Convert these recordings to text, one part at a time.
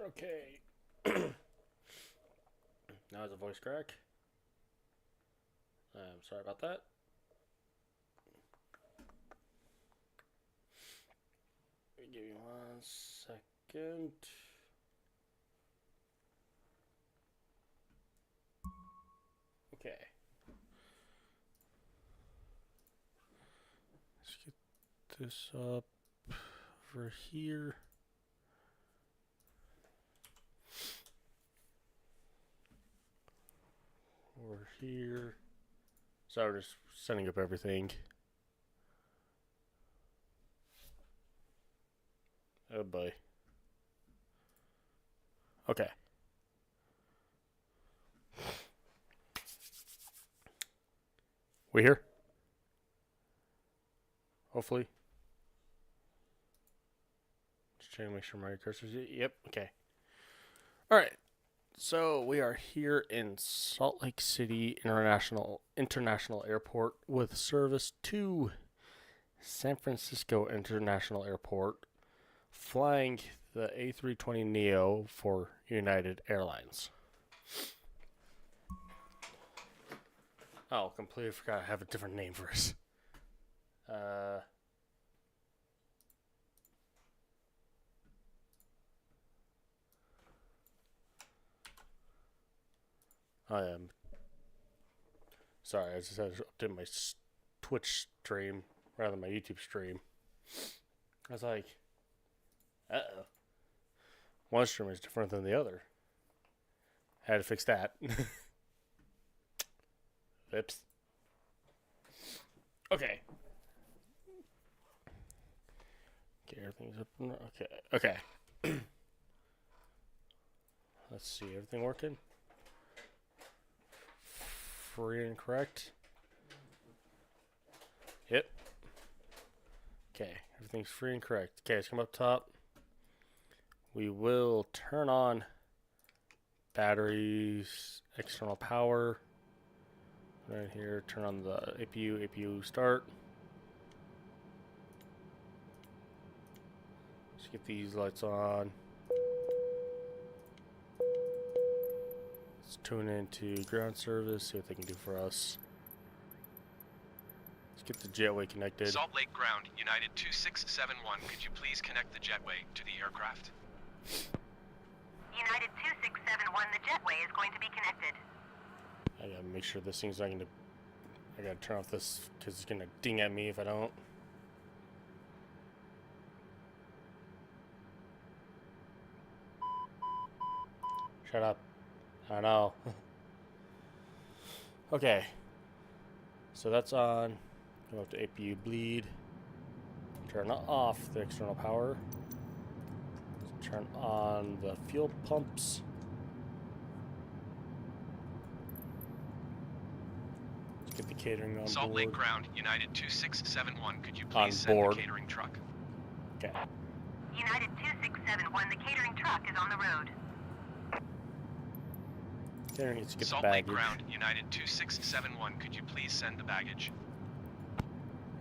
Okay. Now it's a voice crack. I'm sorry about that. Give me 1 second. Okay. Let's get this up over here. Over here. So we're just setting up everything. Oh boy. Okay. We here? Hopefully. Just trying to make sure my cursor's. Yep. Okay. All right. So we are here in Salt Lake City International Airport with service to San Francisco International Airport, flying the A320neo for United Airlines. Oh, completely forgot I have a different name for us. I am sorry, I just had to update my Twitch stream rather than my YouTube stream. I was like, uh-oh. One stream is different than the other. Had to fix that. Oops. Okay. Okay, everything's up. Okay. Let's see, everything working? Free and correct? Yep. Okay, everything's free and correct. Okay, let's come up top. We will turn on batteries, external power. Right here, turn on the APU start. Let's get these lights on. Let's tune into ground service, see what they can do for us. Let's get the jetway connected. Salt Lake Ground, United 2671. Could you please connect the jetway to the aircraft? United 2671, the jetway is going to be connected. I gotta make sure this thing's not gonna. I gotta turn off this because it's gonna ding at me if I don't. Shut up. I know. Okay. So that's on. Go up to APU bleed. Turn off the external power. Turn on the fuel pumps. Let's get the catering on Salt board. Lake Ground, United 2671. Could you please send the catering truck? Okay. United 2671, the catering truck is on the road. Catering needs to get Salt the Lake baggage. Ground, United 2671. Could you please send the baggage?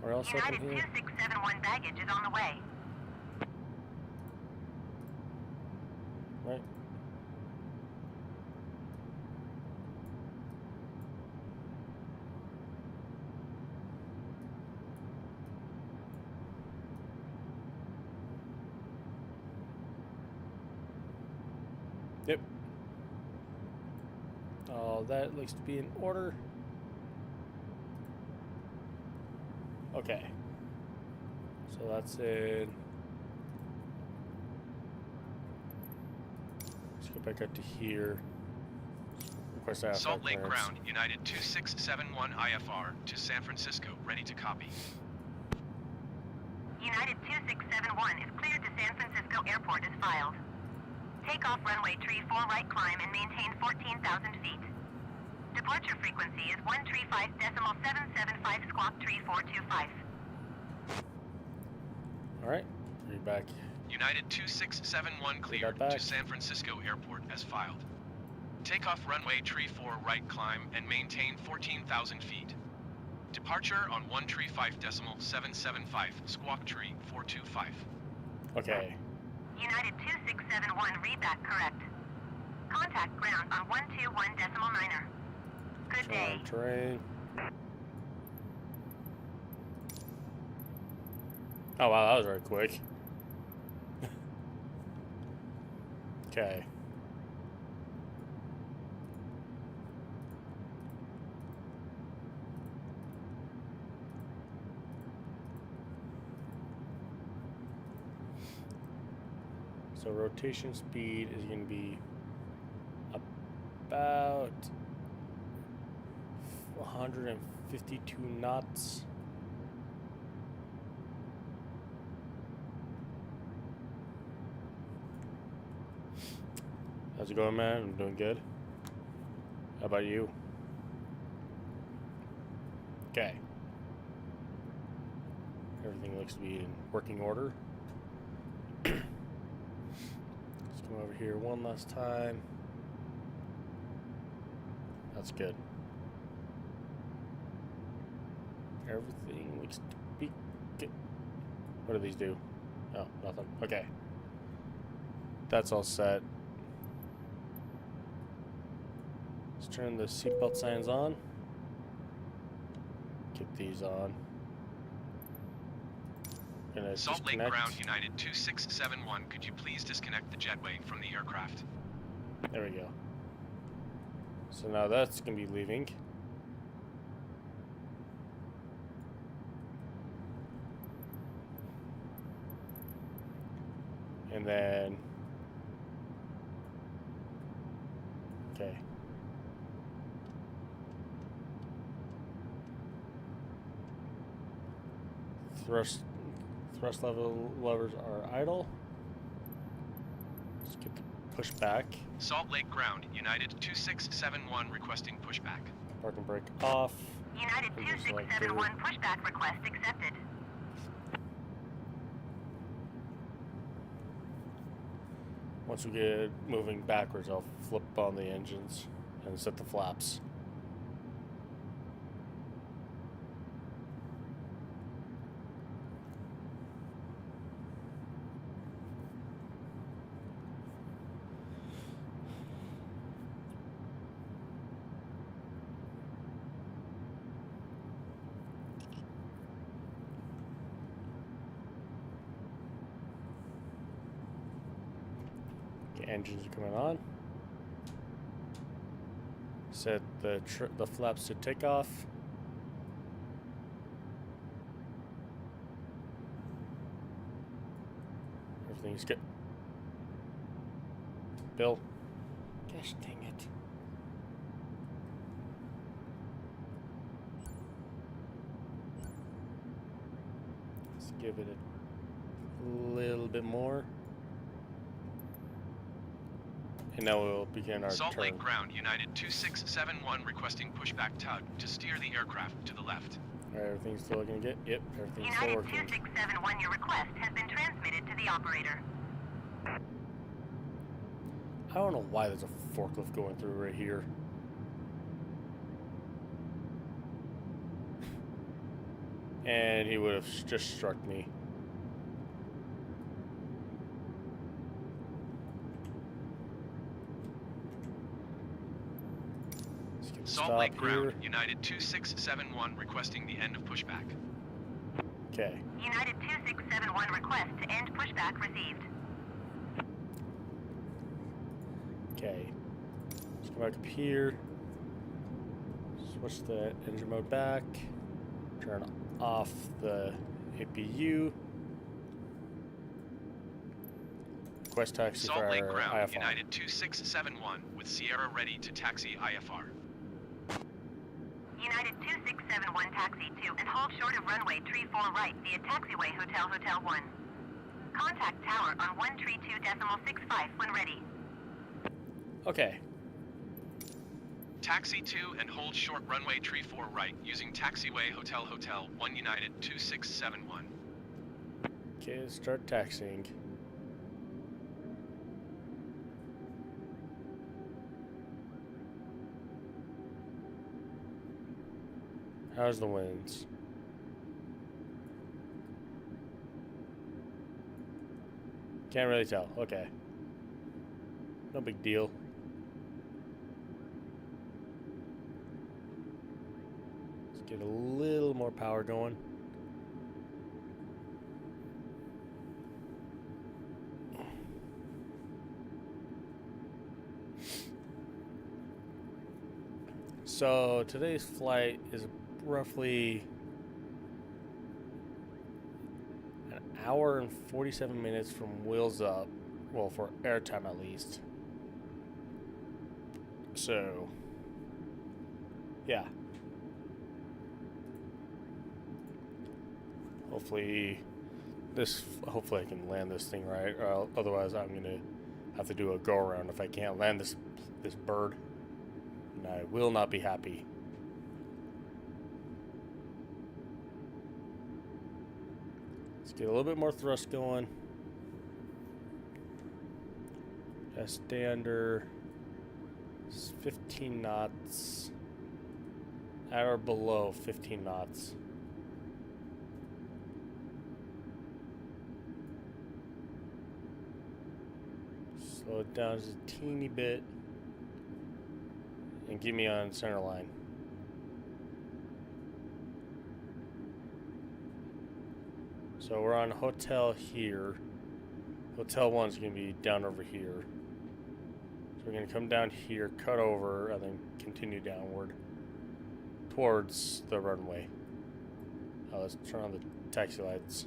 Where else United open here? 2671 baggage is on the way. Right. Yep. All that looks to be in order. Okay. So that's it. Let's go back up to here. Request IFR Salt Lake clearance. Ground, United 2671 IFR to San Francisco. Ready to copy. United 2671 is cleared to San Francisco Airport as filed. Take off runway tree 4 right climb and maintain 14,000 feet. Departure frequency is 135.775 squawk tree 425. Alright, read back. United 2671 cleared back. to San Francisco Airport as filed. Take off runway tree 4 right climb and maintain 14,000 feet. Departure on 135.775 squawk tree 425. Okay. United 2671 read that correct. Contact ground on 121.9er. Good day. Terrain. Oh wow, that was very quick. Okay. So rotation speed is going to be about 152 knots. How's it going, man? I'm doing good. How about you? Okay. Everything looks to be in working order. Let's come over here one last time. That's good. Everything looks to be good. What do these do? Oh, nothing. Okay. That's all set. Let's turn the seatbelt signs on. Get these on. Gonna Salt Lake disconnect. Ground United 2671, could you please disconnect the jetway from the aircraft? There we go. So now that's gonna be leaving. And then, okay. Thrust level levers are idle. Let's get the push back. Salt Lake Ground United 2671 requesting pushback. Park and brake off. United And just like 2671 pushback request accepted. Once we get moving backwards, I'll flip on the engines and set the flaps. Okay, engines are coming on. Set the flaps to take off. Everything's good. Bill. Gosh dang it. Let's give it a little bit more. And now we'll begin our Salt turn. Lake Ground United 2671 requesting pushback tug to steer the aircraft to the left. Alright, everything's still looking good? Yep, everything's still United working. 2671, your request has been transmitted to the operator. I don't know why there's a forklift going through right here. And he would have just struck me. Let's get a Salt stop Lake here. Ground United 2671 requesting the end of pushback. Okay. United 2671 request to end pushback received. Okay. Let's come back up here. Switch the engine mode back. Turn off the APU. Request taxi Salt for Lake our Ground IFR. United 2671 with Sierra ready to taxi IFR. United 2671 taxi to and hold short of runway tree 4 right via taxiway Hotel 1. Contact tower on 132.65 when ready. Okay. Taxi to and hold short runway tree 4 right using taxiway Hotel 1 United 2671. Okay, let's start taxiing. How's the winds? Can't really tell. Okay. No big deal. Let's get a little more power going. So today's flight is roughly an hour and 47 minutes from wheels up. Well, for airtime at least. So, yeah. Hopefully I can land this thing right, or otherwise I'm gonna have to do a go around if I can't land this bird. And I will not be happy. Let's get a little bit more thrust going. Just stay under 15 knots. At or below 15 knots. Slow it down just a teeny bit. And get me on center line. So we're on hotel here. Hotel 1's going to be down over here. So we're going to come down here, cut over, and then continue downward towards the runway. Let's turn on the taxi lights.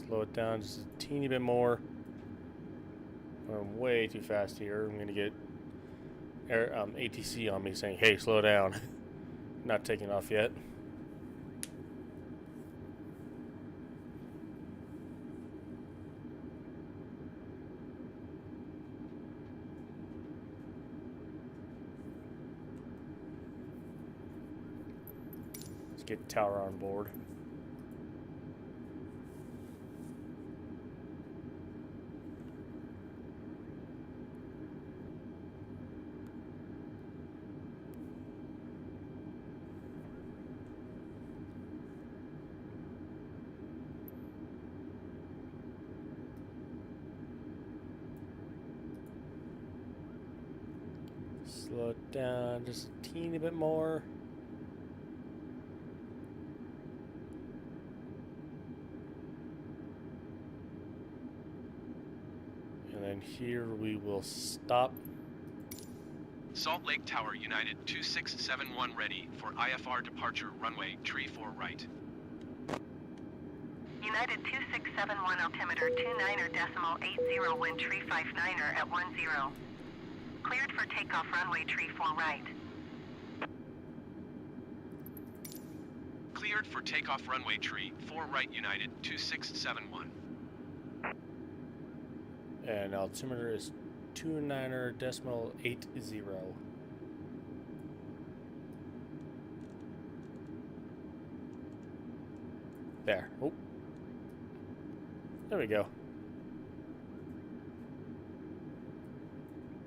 Slow it down just a teeny bit more. I'm way too fast here. I'm gonna get ATC on me saying, "Hey, slow down." Not taking off yet. Let's get tower on board. Slow it down just a teeny bit more. And then here we will stop. Salt Lake Tower United 2671 ready for IFR departure runway tree 4 right. United 2671 altimeter 29.80 wind tree 59er at 10. Cleared for takeoff runway tree 4 right. Cleared for takeoff runway tree 4 right United 2671. And altimeter is 29.80. There. Oh. There we go.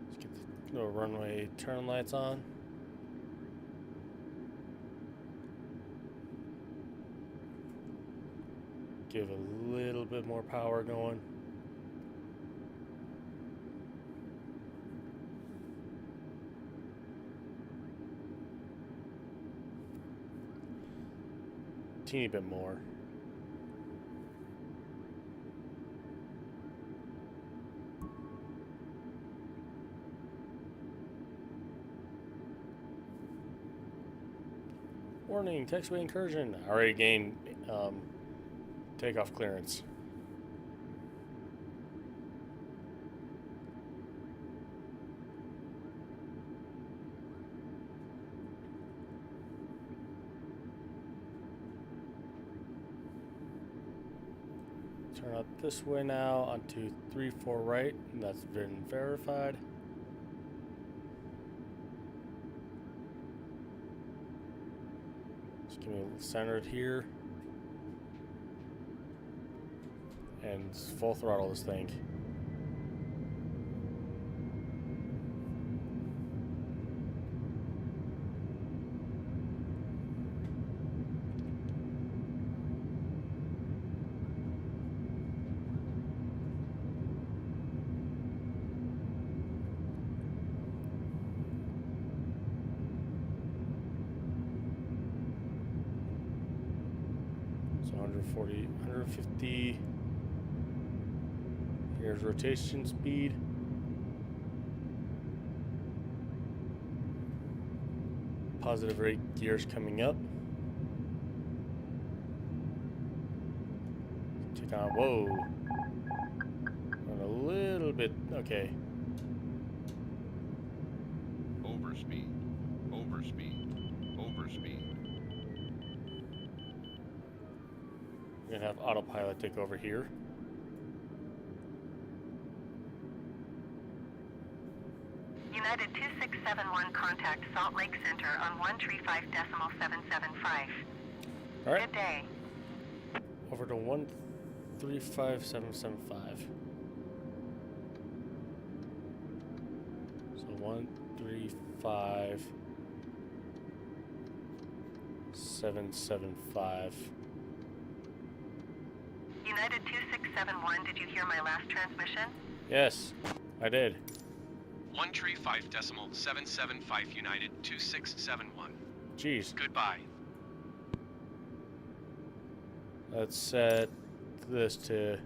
Let's get the little runway turn lights on. Give a little bit more power going. Teeny bit more. Warning, taxiway incursion. I already gained takeoff clearance. Turn up this way now onto 3-4 right, and that's been verified. Just give me a little centered here. And full throttle this thing. 140, 150. Here's rotation speed. Positive rate gears coming up. Take on, whoa. Went a little bit, okay. Overspeed. Overspeed. Overspeed. We're gonna have autopilot take over here. United 2671, contact Salt Lake Center on 135.775. All right. Good day. Over to 135.775. So 135.775. United 2671, did you hear my last transmission? Yes, I did. 135.775 United 2671. Jeez. Goodbye. Let's set this to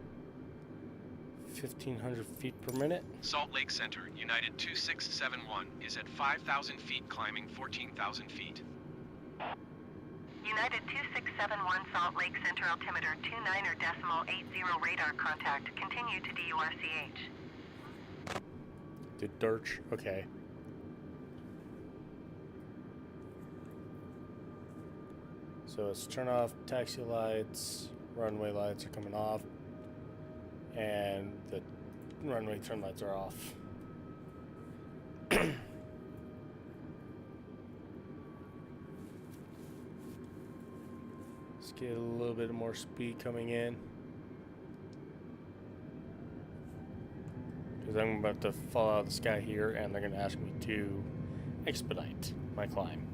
1,500 feet per minute. Salt Lake Center, United 2671 is at 5,000 feet climbing 14,000 feet. United 2671, Salt Lake Center, altimeter 29.80 radar contact. Continue to DURCH. The Dirch, okay. So let's turn off taxi lights, runway lights are coming off, and the runway turn lights are off. Let's get a little bit more speed coming in. Because I'm about to fall out of the sky here, and they're going to ask me to expedite my climb.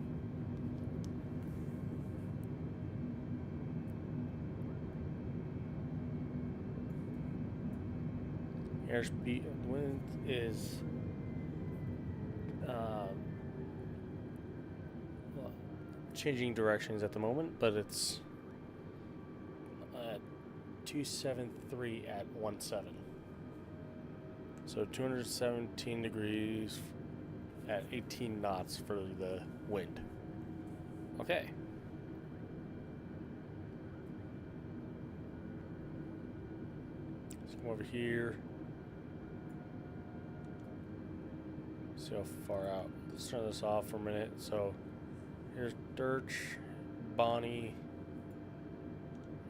Airspeed wind is well, changing directions at the moment, but it's 273 at 17. So 217 degrees at 18 knots for the wind. Okay. Let's come over here. See how far out. Let's turn this off for a minute. So here's Dirch, Bonnie.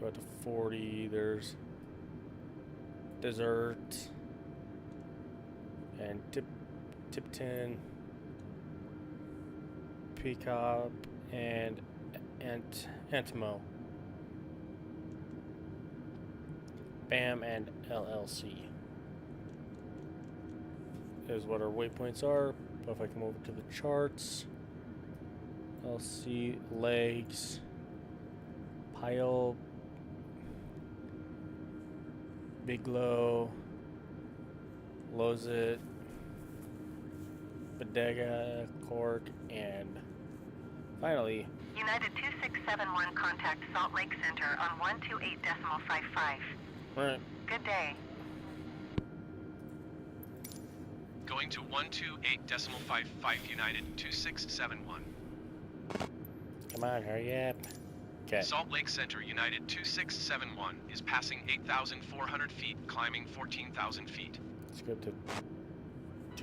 Go to 40. There's Desert and Tipton, Peacock, and Antimo. BAM and LLC is what our waypoints are. But if I come over to the charts, I'll see legs, pile, Biglow, Lozit, Bodega, Cork, and finally United 2671, contact Salt Lake Center on 128.55. Alright. Good day. Going to 128.55 United 2671. Come on, hurry up. Okay. Salt Lake Center, United 2671 is passing 8,400 feet, climbing 14,000 feet. Let's go to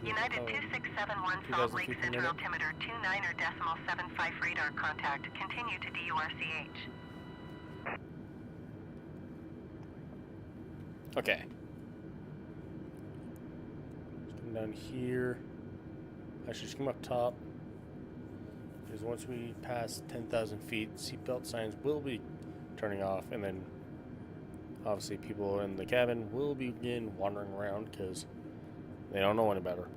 United 2671, Salt Lake Center, altimeter 29.75 radar contact. Continue to DURCH. Okay. Let's come down here. Actually, just come up top. Because once we pass 10,000 feet, seatbelt signs will be turning off, and then obviously people in the cabin will begin wandering around because they don't know any better.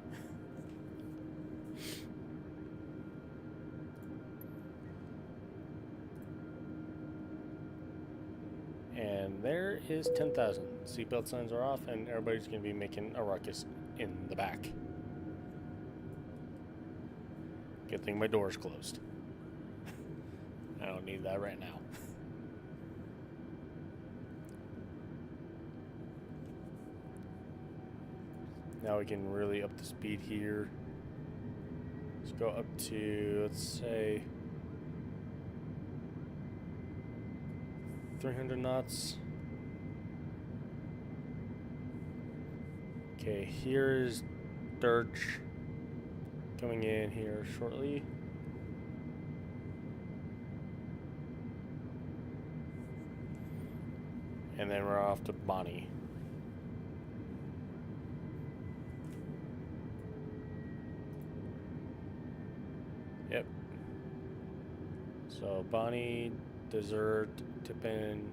And there is 10,000. Seatbelt signs are off, and everybody's going to be making a ruckus in the back. Good thing my door's closed. I don't need that right now. Now we can really up the speed here. Let's go up to, let's say, 300 knots. Okay, here's Dirge coming in here shortly. And then we're off to Bonnie. Yep. So Bonnie, Desert, Tippin,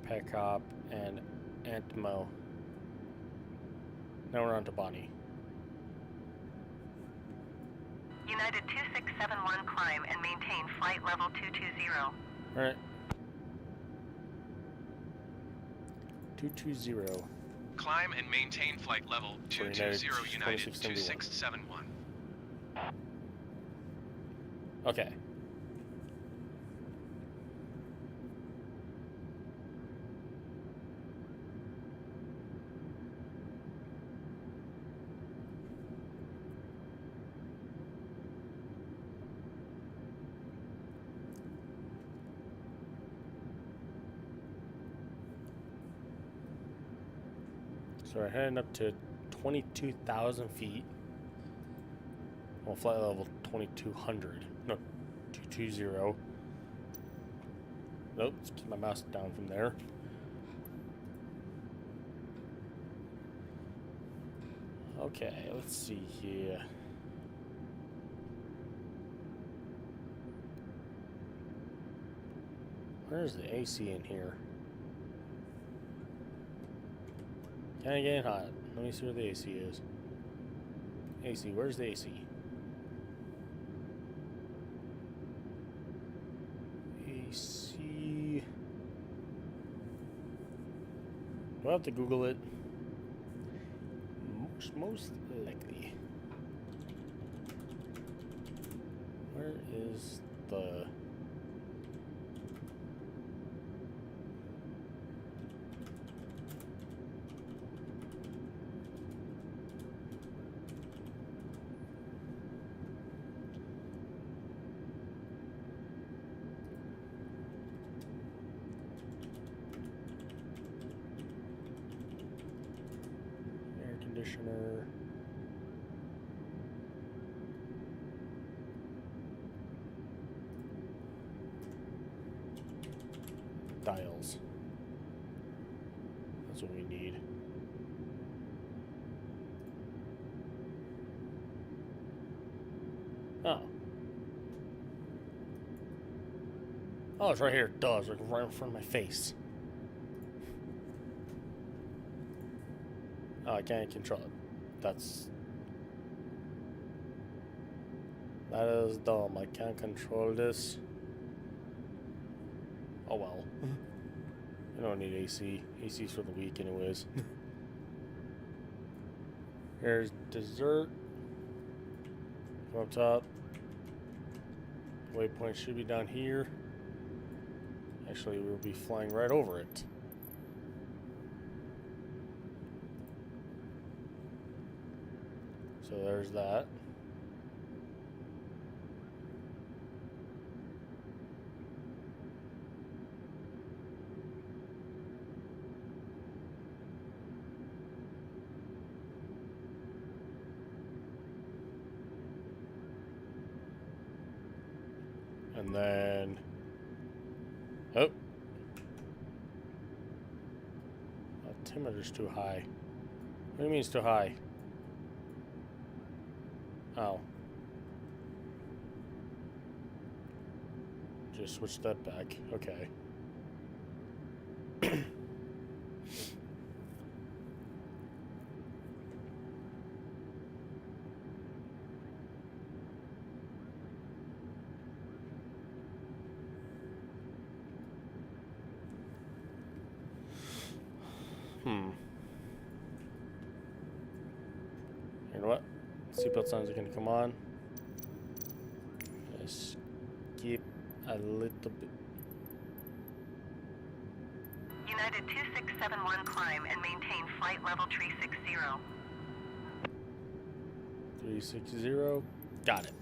Peckhop, and Antmo. Now we're on to Bonnie. United 2671 climb and maintain flight level 220. Alright. 220. Climb and maintain flight level 220 United 2671. Okay. So we're heading up to 22,000 feet. Well, flight level 2200. No, 220. Nope, let's keep my mouse down from there. Okay, let's see here. Where's the AC in here? Kinda getting hot. Let me see where the AC is. AC, where's the AC? AC. Do I have to Google it? Most likely. Where is the... conditioner. Dials. That's what we need. Oh. Oh, it's right here. Duh, it's like right in front of my face. Oh, I can't control it. That is dumb. I can't control this. Oh well. I don't need AC. AC's for the week anyways. Here's dessert. Come up top. Waypoint should be down here. Actually, we'll be flying right over it. So there's that. And then, oh, altimeter's too high. What do you mean it's too high? Oh. Just switch that back. Okay. You know what? Seatbelt signs are going to come on. Skip a little bit. United United 2671, climb and maintain flight level 360. 360. Got it.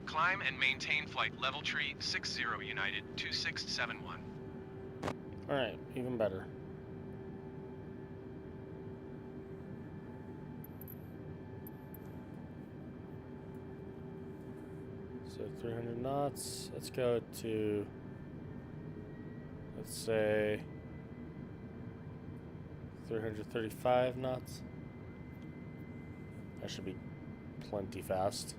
Climb and maintain flight level tree 60 United 2671. Alright, even better. So 300 knots. Let's go to, let's say, 335 knots. That should be plenty fast.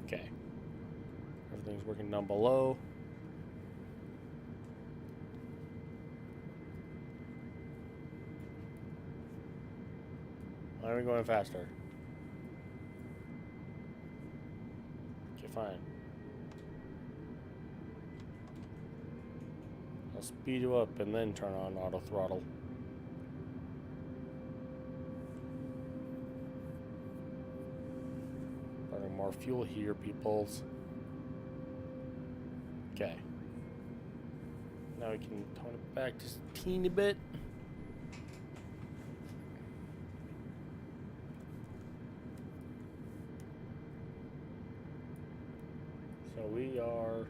Okay. Everything's working down below. Why are we going faster? Okay, fine. I'll speed you up and then turn on auto throttle. Burning more fuel here, peoples. Okay. Now we can tone it back just a teeny bit. So we are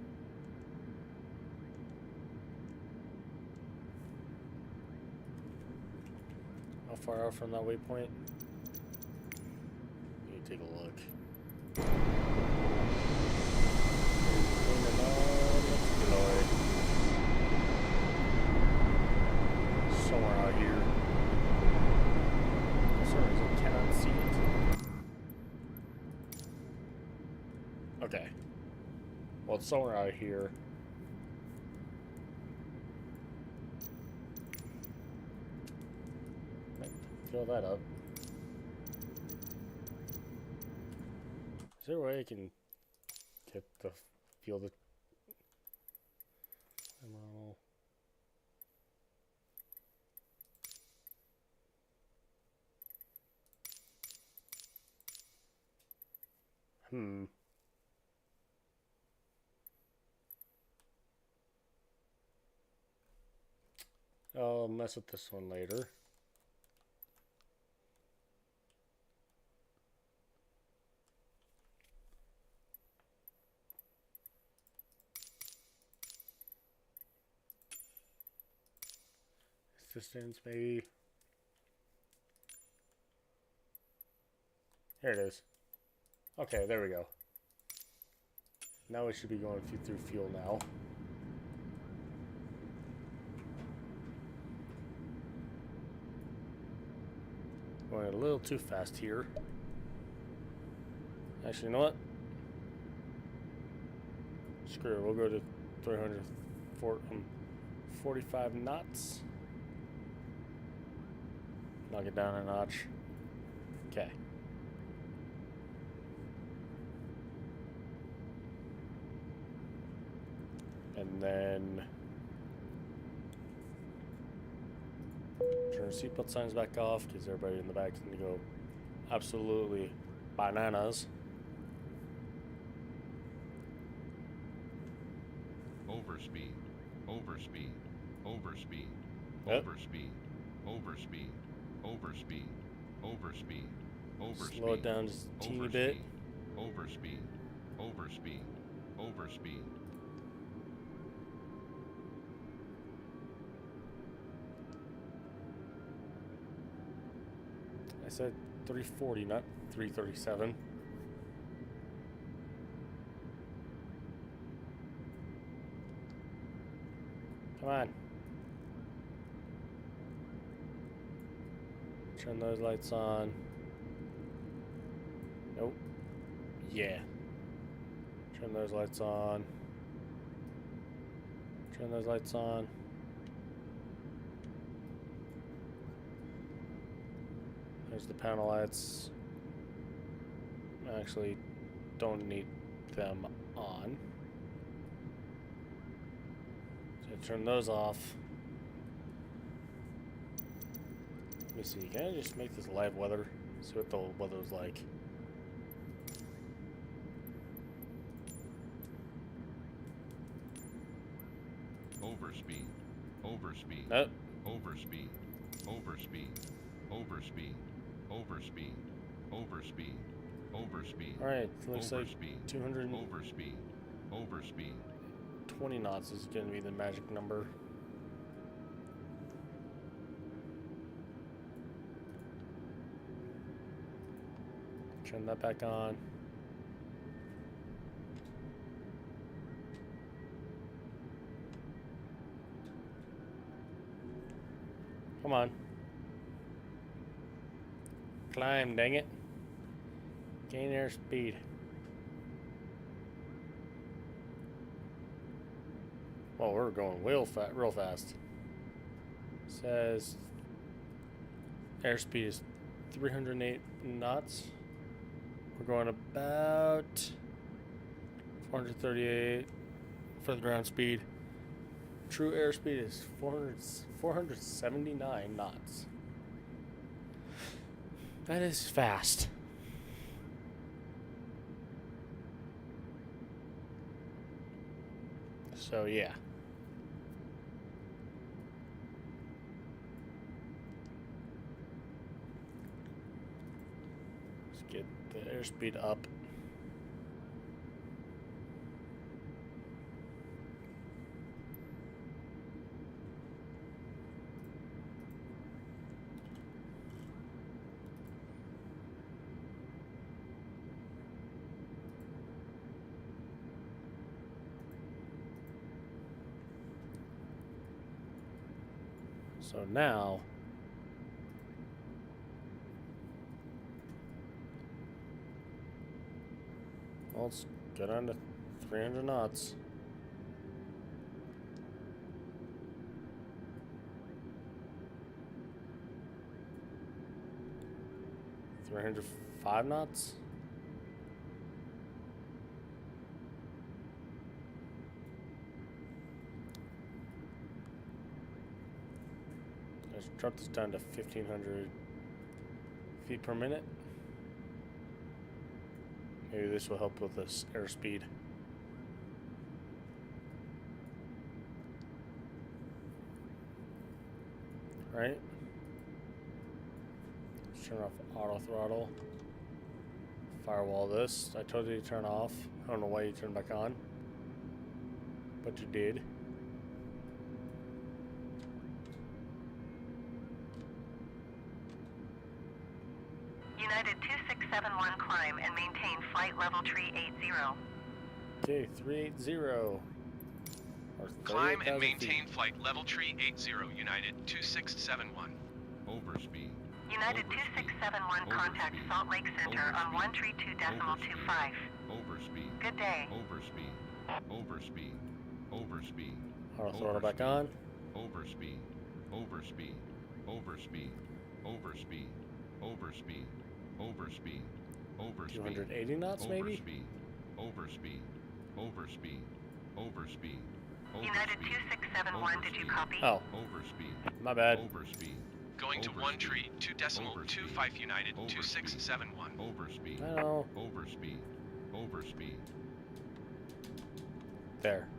how far out from that waypoint? Let me take a look. Somewhere out here. For some reason I cannot see it. Okay. Well, it's somewhere out here. Fill that up. Is there a way I can get the feel the model? I'll mess with this one later. Distance, maybe. Here it is. Okay, there we go. Now we should be going through fuel now. Going a little too fast here. Actually, you know what? Screw it, we'll go to 345 knots. Knock it down a notch. Okay. And then turn seatbelt signs back off because everybody in the back is going to go absolutely bananas. Overspeed. Overspeed. Overspeed. Yep. Overspeed. Overspeed. Overspeed. Overspeed. Overspeed. Slow it down just a teeny bit. Overspeed. Overspeed. Overspeed. I said 340, not 337. Come on. Turn those lights on. Nope. Yeah. Turn those lights on. Turn those lights on. There's the panel lights. I actually don't need them on. So turn those off. me see. Can I just make this live weather? See what the weather's like. Overspeed. Overspeed. Nope. Overspeed. Overspeed. Overspeed. Overspeed. Overspeed. Overspeed. Alright, looks like Overspeed. 220 Overspeed. Overspeed. knots is going to be the magic number. Turn that back on. Come on. Climb, dang it. Gain airspeed. Well, we're going real fast. Says airspeed is 308 knots. We're going about 438 for the ground speed. True airspeed is 479 knots. That is fast. So yeah. Let's get the airspeed up. So now, well, let's go down to 300 knots. $305 knots. Let's drop this down to 1,500 feet per minute. Maybe this will help with this airspeed. Right? Let's turn off auto throttle. Firewall this. I told you to turn off. I don't know why you turned back on, but you did. United 2671 climb and maintain flight level tree 80. Okay, 380. Or Climb 38,000 and maintain feet. flight level tree 80 United 2671. Overspeed. United 2671 contact Salt Lake Center on 132.25. Overspeed. Good day. Overspeed. Overspeed. Overspeed. Auto throttle back on. Overspeed. Overspeed. Overspeed. Overspeed. Overspeed. Overspeed. Overspeed. 280 knots, maybe? Overspeed. Overspeed. Overspeed. United 2671, did you copy? Oh, Overspeed. my bad. Overspeed. Going to 1 tree 2.25 United 2671. Overspeed. I know. Overspeed. Overspeed. There.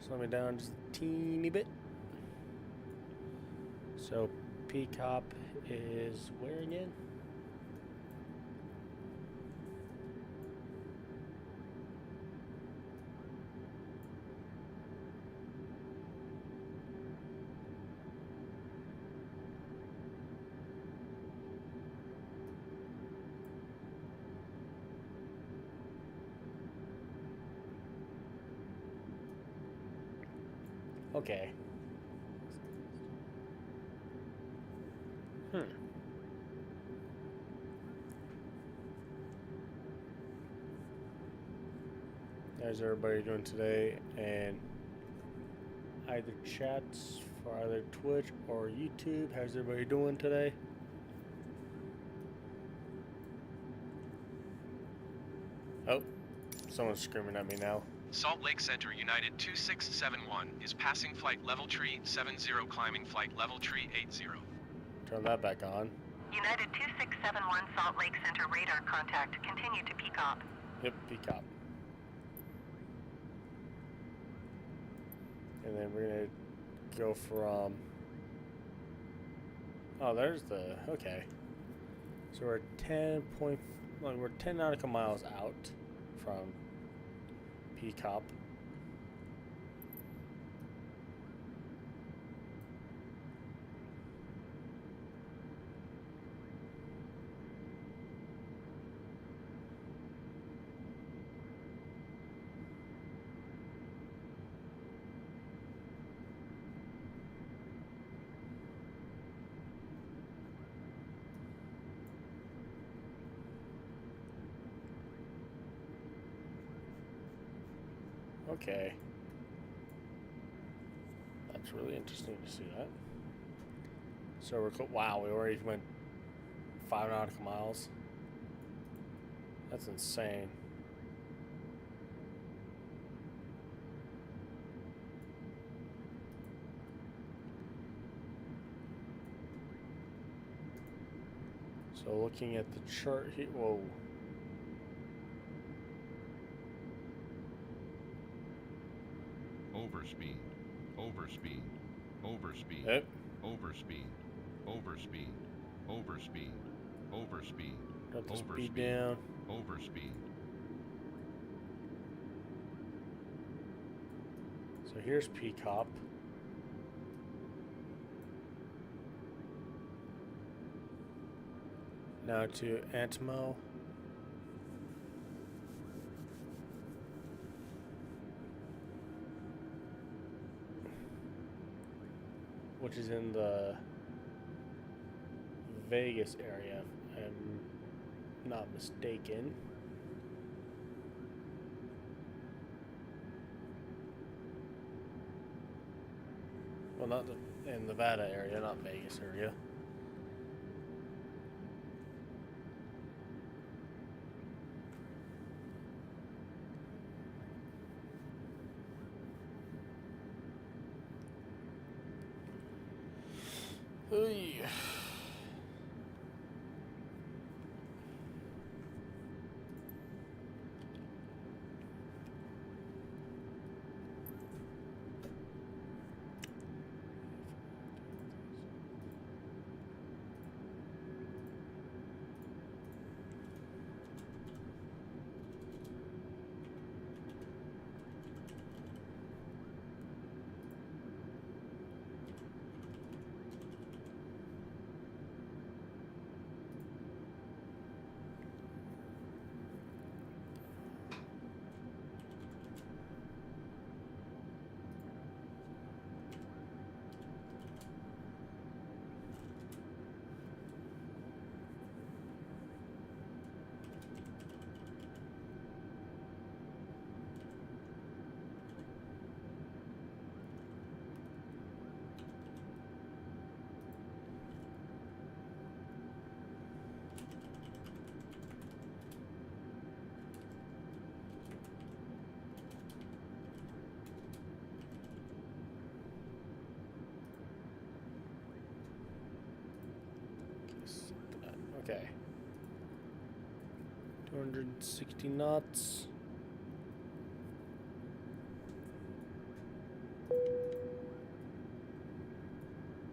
Slow me down just a teeny bit. So, P-Cop is where again? Okay. How's everybody doing today? And either chats for either Twitch or YouTube. How's everybody doing today? Oh, someone's screaming at me now. Salt Lake Center United 2671 is passing flight level tree 70 climbing flight level tree 80. Turn that back on. United 2671 Salt Lake Center radar contact. Continue to peak up. Yep, peak up. And then we're gonna go from. Oh, there's the. Okay. So we're 10 nautical miles out from Peacock. Okay. That's really interesting to see that. So we're wow, we already went 5 nautical miles. That's insane. So looking at the chart here, whoa. Overspeed. Overspeed. Overspeed. Yep. Overspeed. Overspeed. Overspeed. Overspeed. Got the speed Overspeed. down. Overspeed. So here's Peacock. Now to Antimo. Which is in the Vegas area, if I'm not mistaken. Well, not in Nevada area, not Vegas area. Hey. Okay. 260 knots.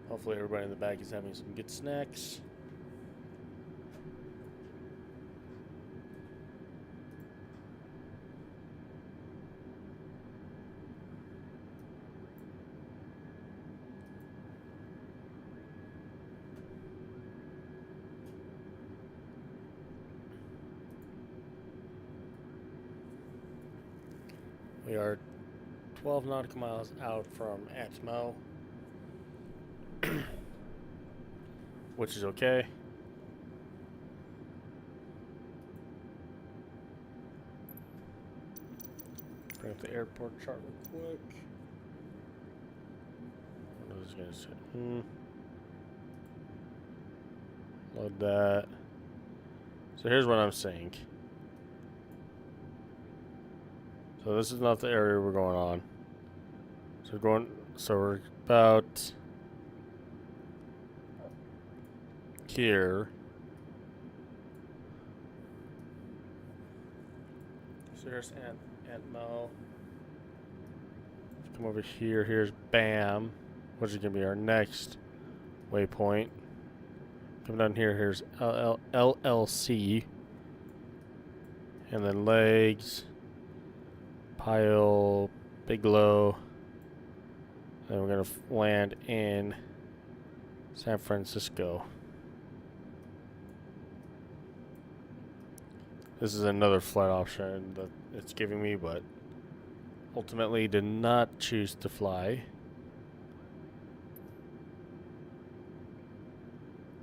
Hopefully everybody in the back is having some good snacks. We are 12 nautical miles out from Atmo, which is okay. Bring up the airport chart real quick. What is going to say? Load that. So here's what I'm saying. So this is not the area we're going on. So we're about here. So here's Antmo. Come over here. Here's BAM, which is gonna be our next waypoint. Come down here. Here's LLC, and then legs, pile, Bigelow. Then we're gonna land in San Francisco. This is another flight option that it's giving me, but ultimately did not choose to fly.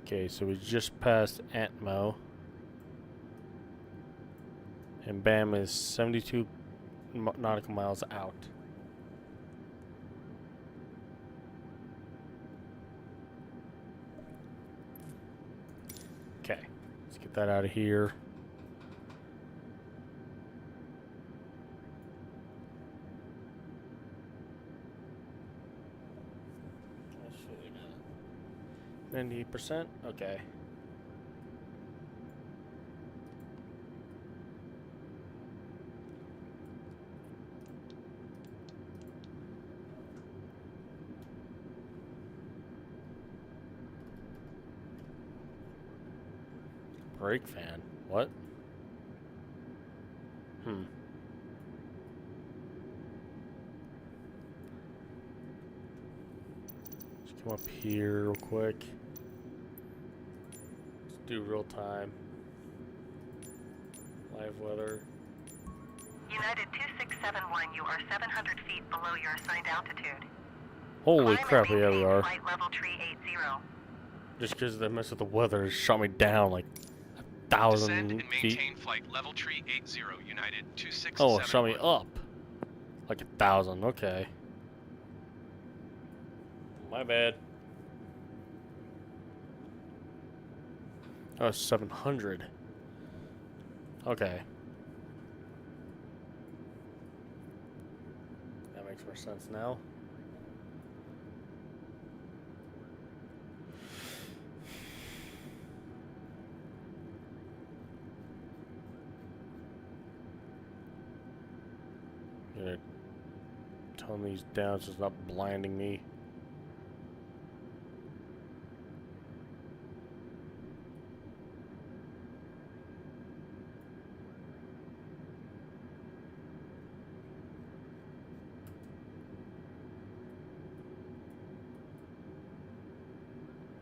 Okay, so we just passed Antmo. And BAM is 72 nautical miles out. Okay, let's get that out of here. That's 90%? Okay. Brake fan. What? Let's come up here real quick. Let's do real time. Live weather. United 2671, you are 700 feet below your assigned altitude. Holy Climb crap, and yeah we maintain are. Flight level tree 80. Just because the mess with the weather has shot me down like Descend 1,000 and feet. maintain flight level tree 80, United 2671. Oh, it shot me up. Like 1,000, okay. My bad. Oh, 700. Okay. That makes more sense now. Gonna tone these down so it's not blinding me.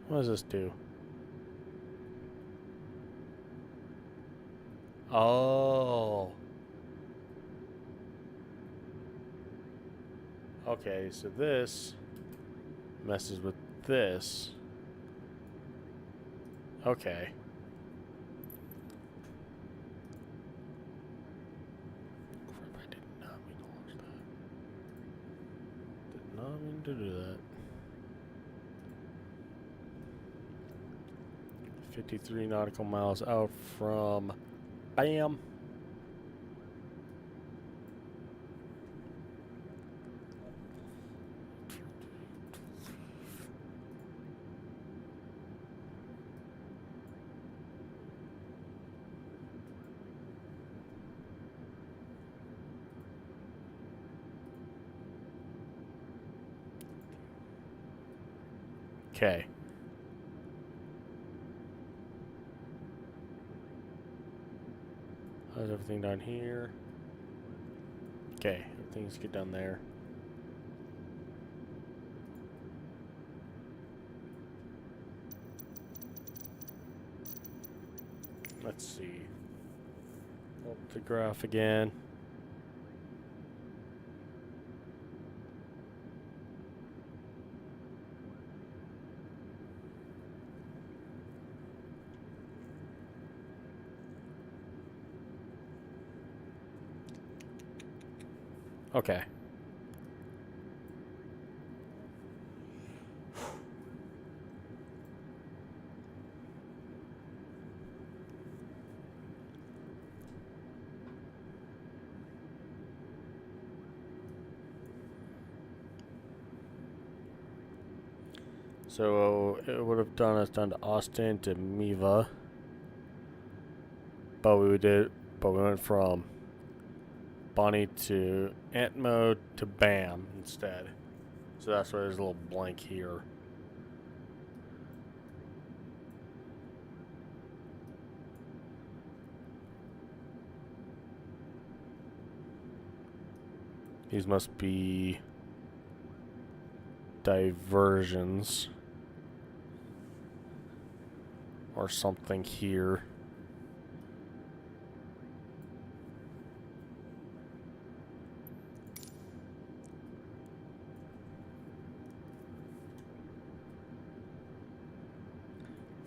What does this do? Oh. Okay, so this messes with this. Okay. Crap, I did not mean to launch that. Did not mean to do that. 53 nautical miles out from BAM. Okay. How's everything down here? Okay, everything's good down there. Let's see. Pull up the graph again. Okay. So it would have done us down to Austin to Miva. But we went from Bonnie to Antmo to Bam instead. So that's why there's a little blank here. These must be diversions or something here.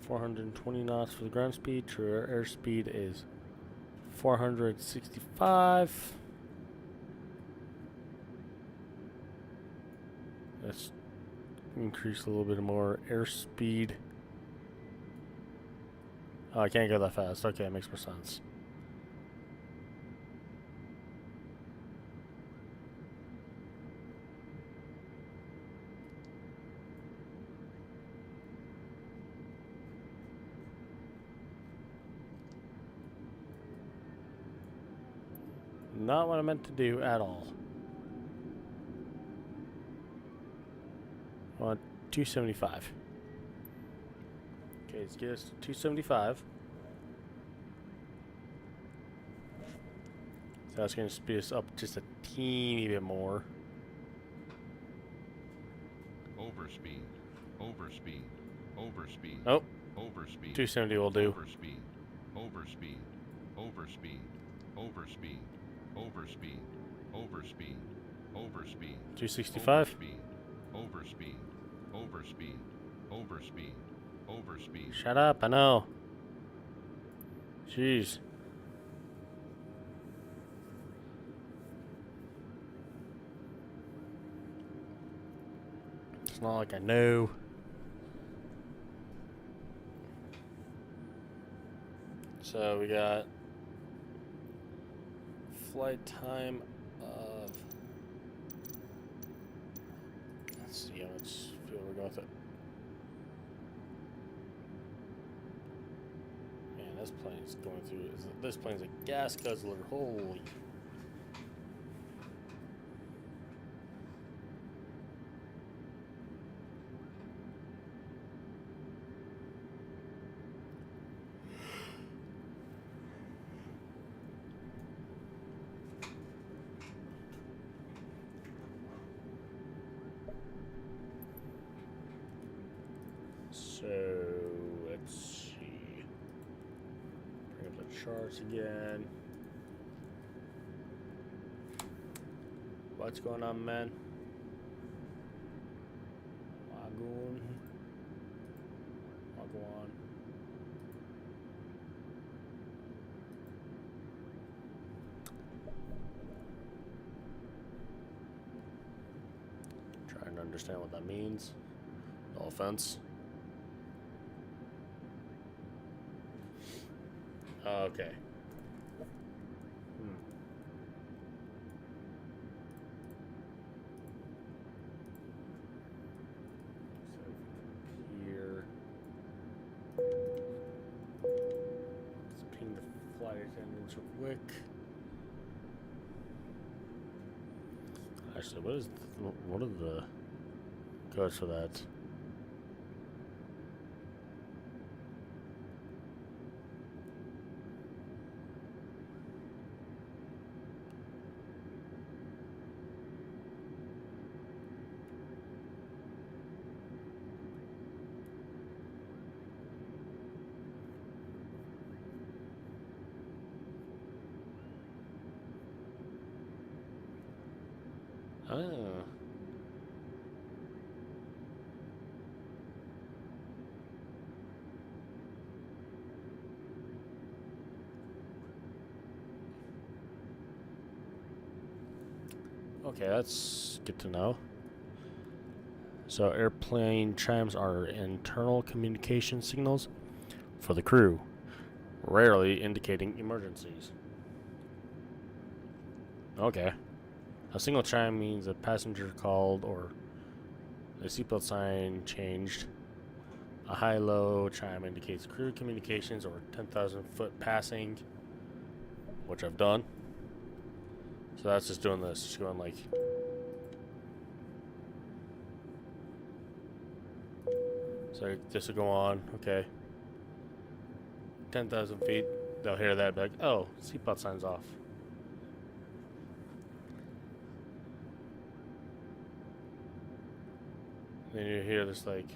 .420 knots for the ground speed. True airspeed is 465. Let's increase a little bit more airspeed. Oh, I can't go that fast. Okay, it makes more sense. Not what I meant to do at all. On 275. Okay, let's get us to 275. So that's going to speed us up just a teeny bit more. Overspeed. Overspeed. Overspeed. Oh, Overspeed. 270 will do. Overspeed. Overspeed. Overspeed. Overspeed. Overspeed. Overspeed. Overspeed. 265. Overspeed. Overspeed. Overspeed. Overspeed. Shut up, I know. Jeez. It's not like I know. So we got flight time of, let's see, let's see where we're going with it. Man, this plane's going through, this plane's a gas guzzler, holy. So, let's see. Bring up the charts again. What's going on, man? Wagwan. Wagwan. Trying to understand what that means. No offense. Okay. So here, let's ping the flight attendants real quick. Actually, what are the codes for that? Oh. Okay, that's good to know. So airplane chimes are internal communication signals for the crew, rarely indicating emergencies. Okay. A single chime means a passenger called or a seatbelt sign changed. A high-low chime indicates crew communications over 10,000 foot passing, which I've done. So that's just doing this, just going like. So this will go on, okay. 10,000 feet, they'll hear that, be like, oh, seatbelt sign's off. Then you hear this like.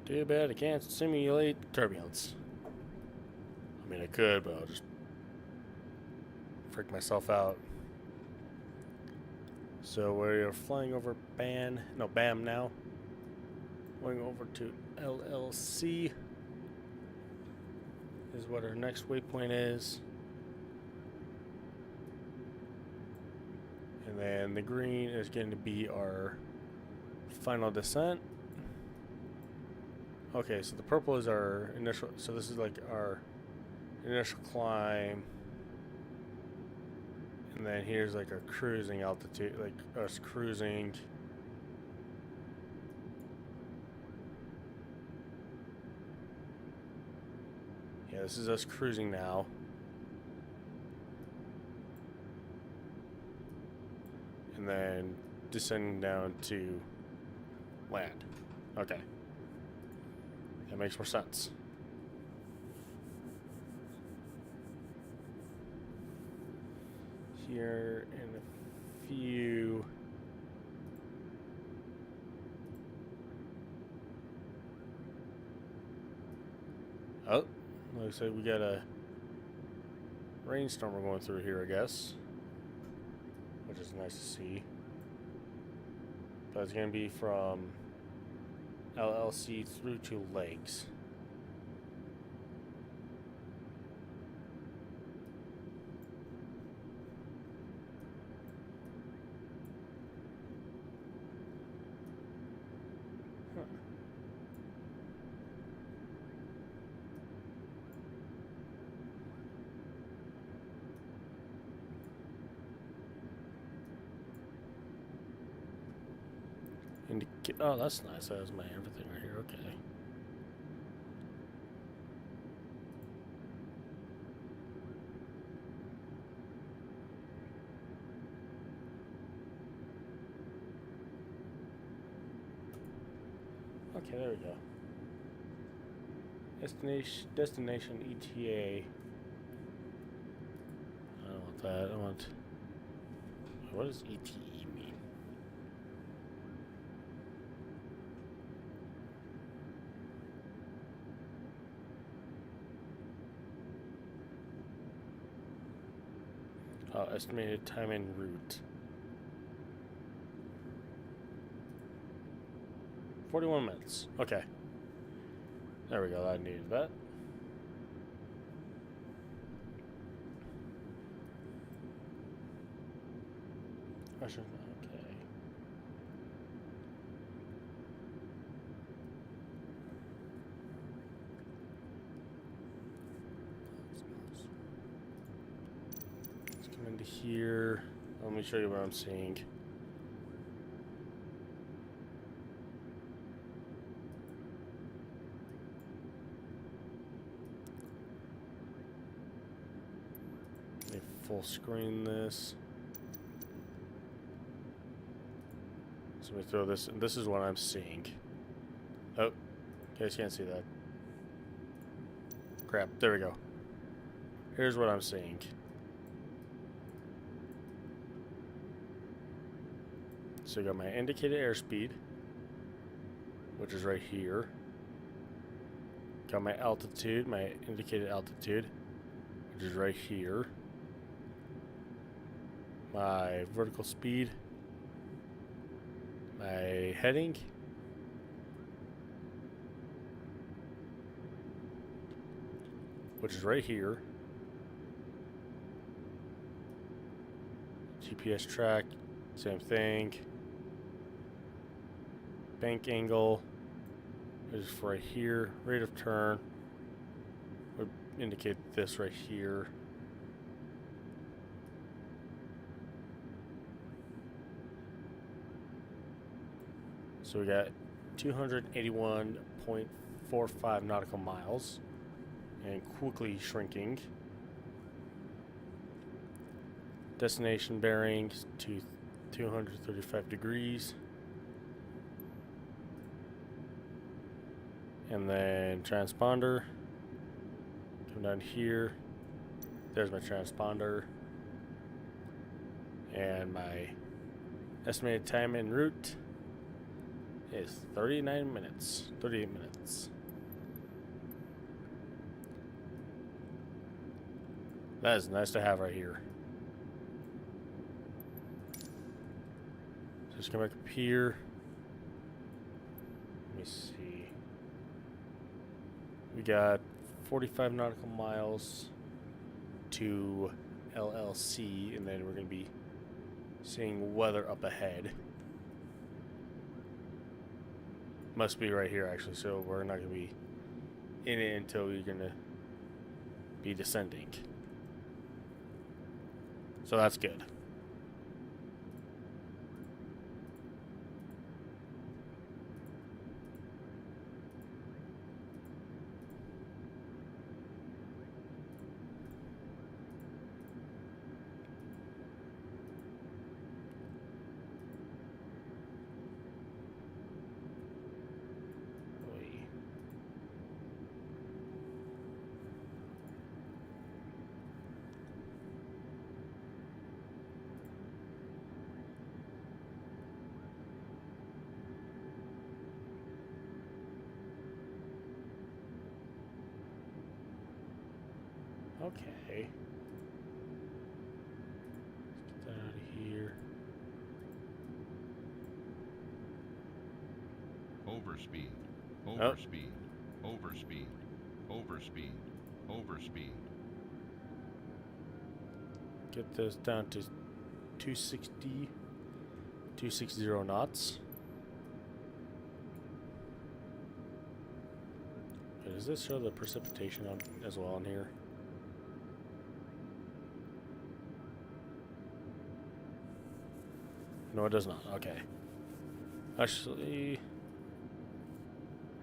Too bad I can't simulate turbulence. I mean, I could, but I'll just freak myself out. So we're flying over BAM now. Going over to LLC is what our next waypoint is. And then the green is going to be our final descent. Okay, so the purple is our initial, so this is like our initial climb. And then here's like our cruising altitude, like us cruising. Yeah, this is us cruising now. And then descending down to land. Okay. That makes more sense. Here in a few. Oh, looks like we got a rainstorm we're going through here, I guess. Which is nice to see. But it's going to be from LLC through to Lakes. Huh. Oh, that's nice. That has my everything right here. Okay. Okay, there we go. Destination ETA. I don't want that. I want. What does ETE mean? Oh, estimated time en route. 41 minutes. Okay. There we go. I needed that. Okay. Let's come into here. Let me show you what I'm seeing. Full screen this. So let me throw this, and this is what I'm seeing. Oh, you guys can't see that. Crap, there we go. Here's what I'm seeing. So I got my indicated airspeed, which is right here. Got my altitude, my indicated altitude, which is right here. My vertical speed, my heading, which is right here. GPS track, same thing. bank angle is right here. Rate of turn would indicate this right here. So we got 281.45 nautical miles and quickly shrinking. Destination bearings to 235 degrees. And then transponder. Come down here. There's my transponder. And my estimated time en route is 38 minutes. That is nice to have right here. So just come back up here. Let me see. We got 45 nautical miles to LLC, and then we're going to be seeing weather up ahead. Must be right here, actually, so we're not going to be in it until we're going to be descending. So that's good. Okay. Let's get that out of here. Overspeed. Oh. Overspeed. Overspeed. Overspeed. Overspeed. Get this down to 260 knots. But does this show the precipitation on as well in here? No, it does not. Okay. Actually,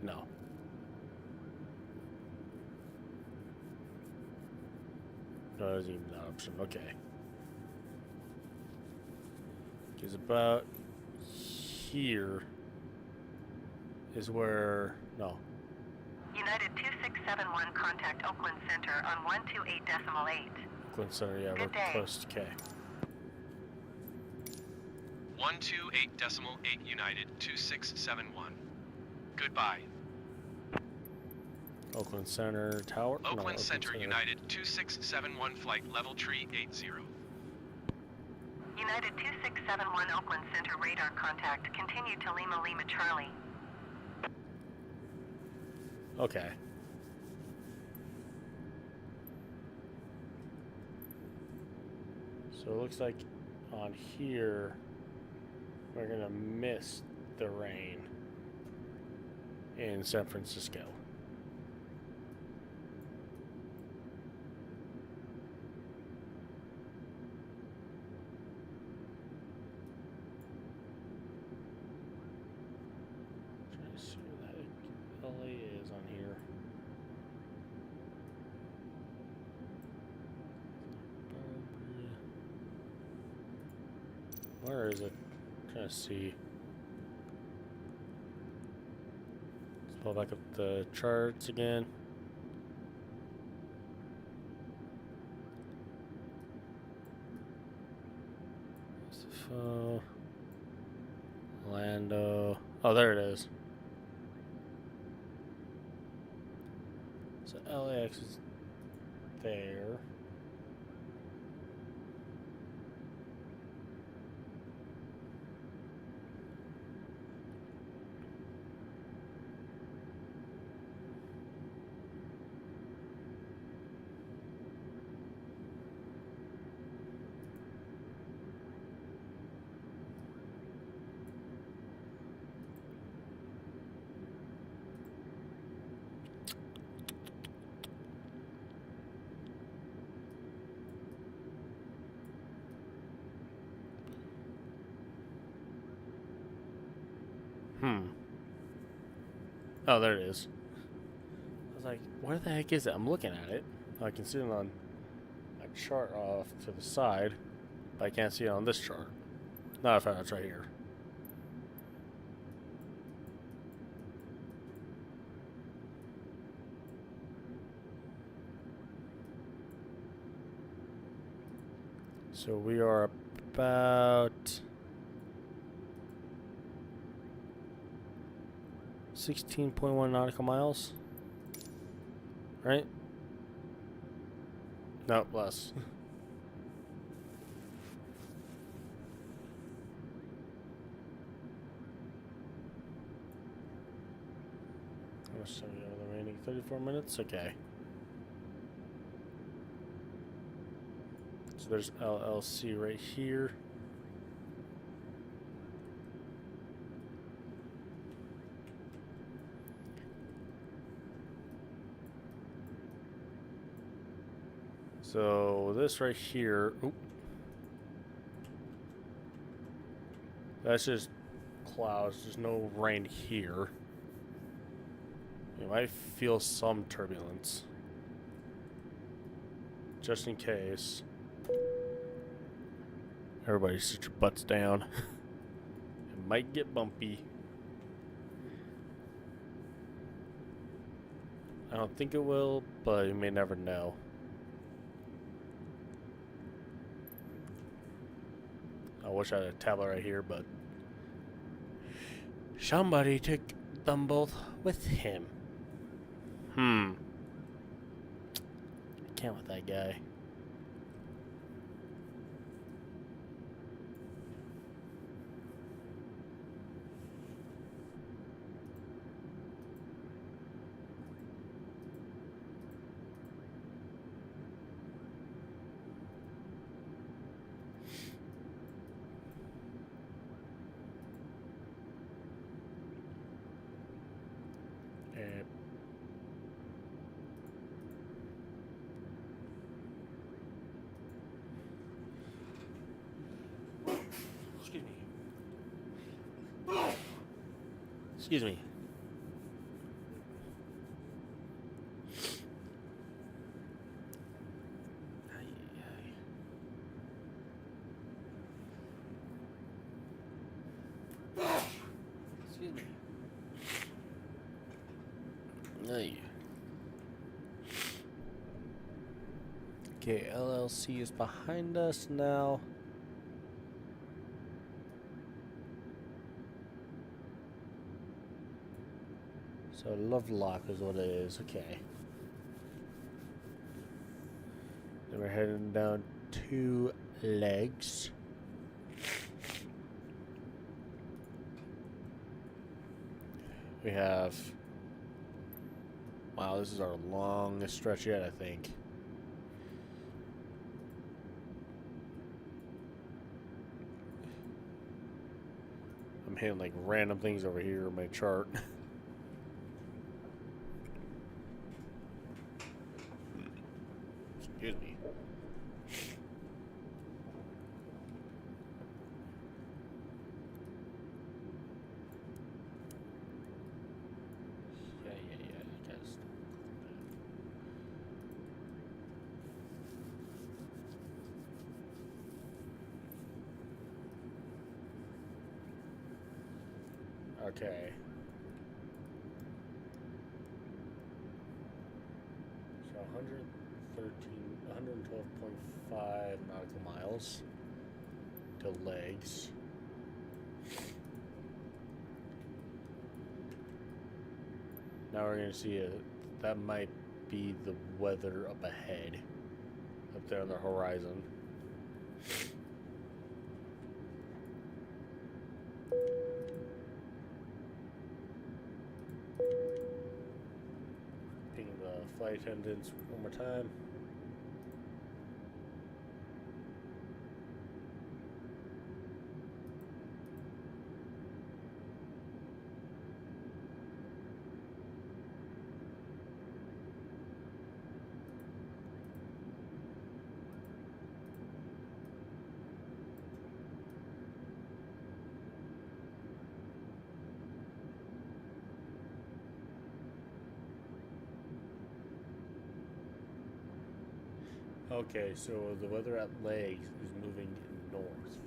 no. No, there's even that option. Okay. Because about here is where... No. United 2671, contact Oakland Center on 128.8. Oakland Center, yeah, Good we're day. close to K. 128.8 United 2671. Goodbye. Oakland Center Tower. No, Oakland Center United 2671 flight level tree 80. United 2671, Oakland Center radar contact. Continue to Lima Lima Charlie. Okay. So it looks like on here we're gonna miss the rain in San Francisco. Trying to see where the heck LA is on here. Where is it? Trying to see. Let's pull back up the charts again. KSFO. Orlando. Oh, there it is. So LAX is there. Oh, there it is. I was like, where the heck is it? I'm looking at it. I can see it on a chart off to the side, but I can't see it on this chart. No, I found it. It's right here. So we are about 16.1 nautical miles, right? No, less. How much time do we have the remaining? 34 minutes? Okay. So there's LLC right here. So this right here, oop, that's just clouds. There's no rain here. You might feel some turbulence, just in case. Everybody sit your butts down. It might get bumpy. I don't think it will, but you may never know. I wish I had a tablet right here, but somebody took them both with him. I can't with that guy. Excuse me. Excuse me. Excuse me. Hey. Okay, LLC is behind us now. So Lovelock is what it is. Okay. Then we're heading down 2 legs. We have... Wow, this is our longest stretch yet, I think. I'm hitting like random things over here in my chart. Excuse me. Yeah, guys. Okay. So 112.5 nautical miles to legs. Now we're going to see that might be the weather up ahead, up there on the horizon. Ping the flight attendants one more time. Okay, so the weather at Legs is moving north.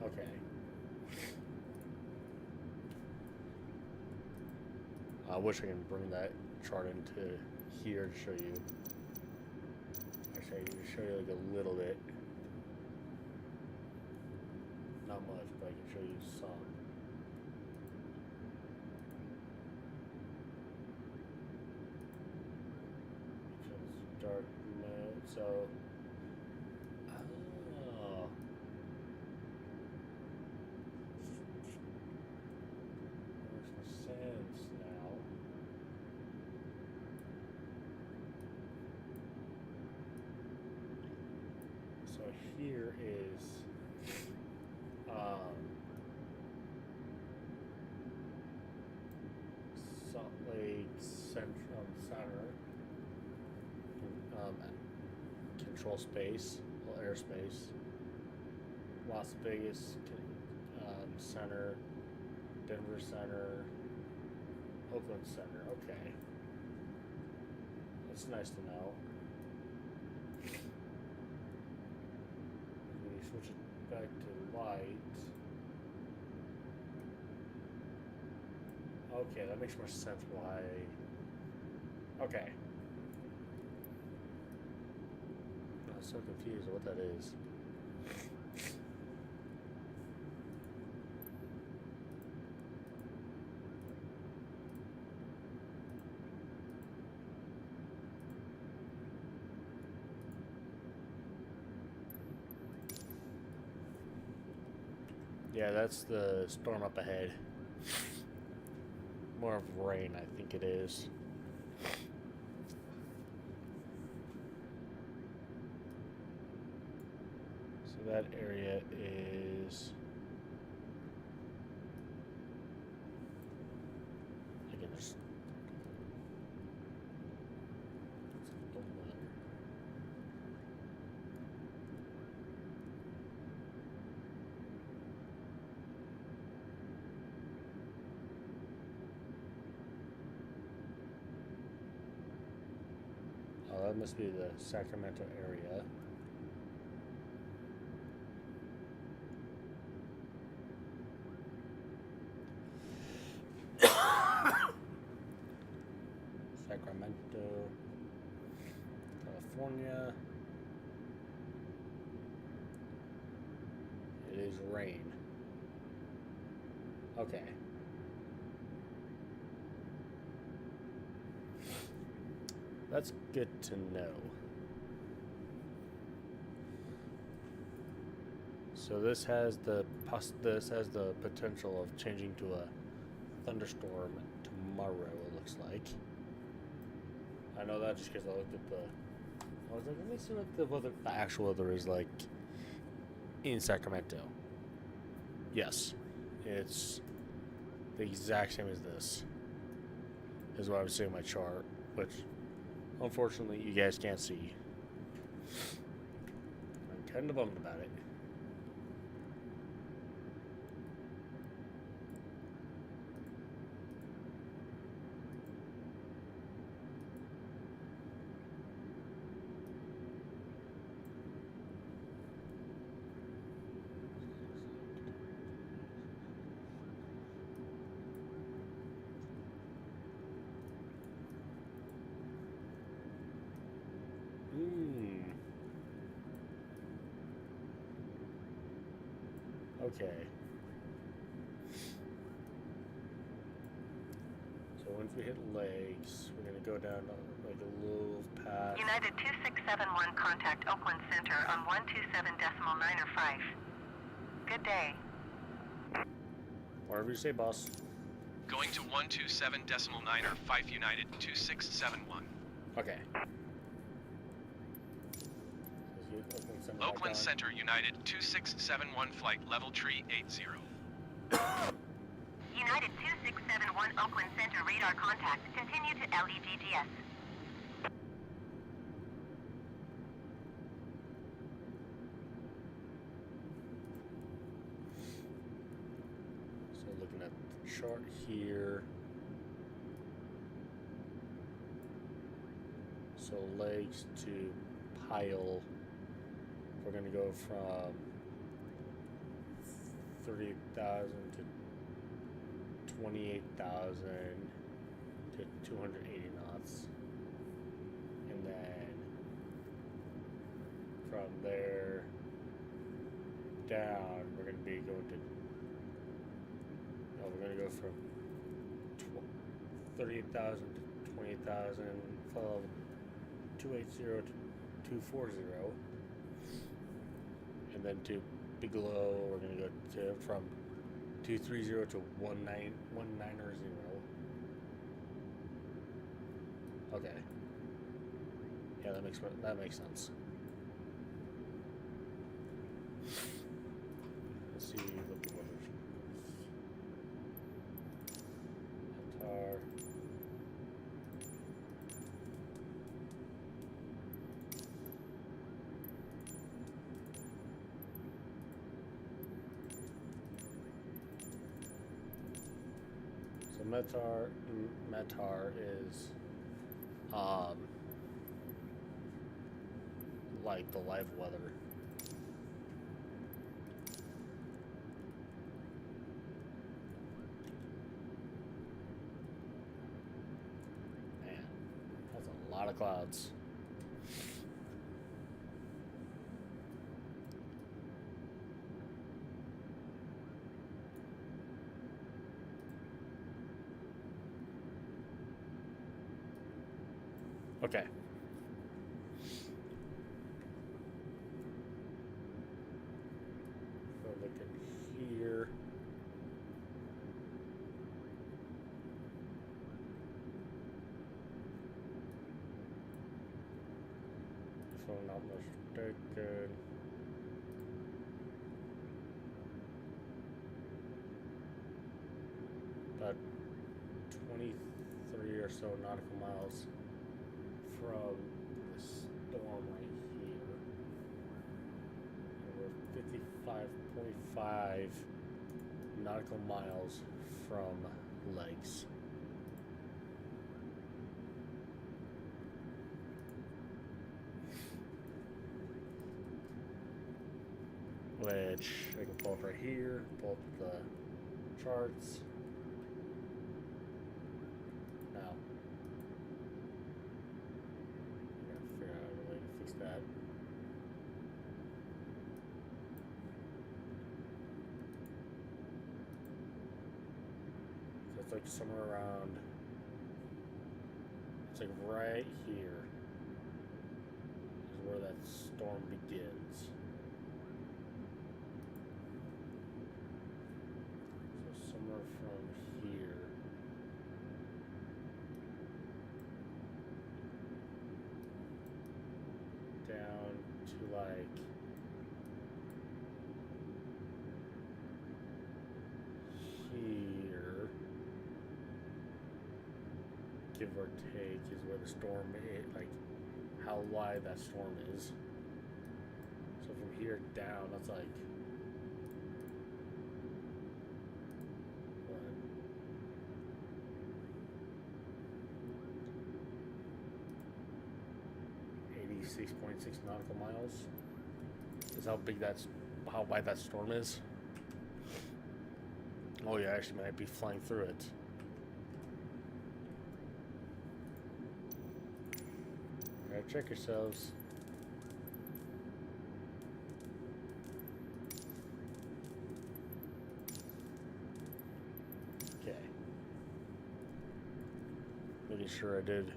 Okay. I wish I can bring that chart into here to show you. Actually, I can show you like a little bit. Not much, but I can show you some. It's dark mode, so. Oh. Makes more sense now. So here is Salt Lake Central Center, control space, well, airspace, Las Vegas Center, Denver Center, Oakland Center. Okay, that's nice to know. We switch it back to light. Okay, that makes more sense why. Okay. I'm so confused what that is. Yeah, that's the storm up ahead. More of rain, I think it is. So that area is. Again, there's. Oh, that must be the Sacramento area. Sacramento, California. It is rain. Okay. That's good to know. So this has the potential of changing to a thunderstorm tomorrow. It looks like. I know that just because I looked at the. I was like, let me see what the actual weather is like in Sacramento. Yes, it's the exact same as this. Is what I was seeing in my chart, which unfortunately you guys can't see. I'm kind of bummed about it. Okay. So once we hit legs, we're gonna go down like a little path. United 2671, contact Oakland Center on 127.905. Good day. Whatever you say, boss. Going to 127.9 or 5 United 2671. Okay. Oakland Center United 2671 flight level tree 80. United 2671 Oakland Center radar contact. Continue to LEGGS. So looking at the chart here. So legs to tile. We're going to go from 30,000 to 28,000 to 280 knots. And then from there down, we're going to be going to, we're going to go from 38,000 to 28,000, followed 280 to 240. And then to Bigelow, we're going to go to from 230 to 190. Okay. Yeah, that makes sense. Let's see what the weather Qatar. So Metar is like the live weather. Man, that's a lot of clouds. Okay. So look at here. So not mistaken. About 23 or so nautical miles from the storm right here. And we're 55.5 nautical miles from Legs. Which I can pull up right here, pull up the charts. Now, I gotta figure out a way to fix that. So it's like somewhere around, it's like right here is where that storm begins. So somewhere from here. Down to like here, give or take, is where the storm is, like how wide that storm is. So from here down, that's like what? 86.6 nautical miles is how wide that storm is. Oh yeah, actually might be flying through it. Alright, check yourselves. Okay. Making sure I did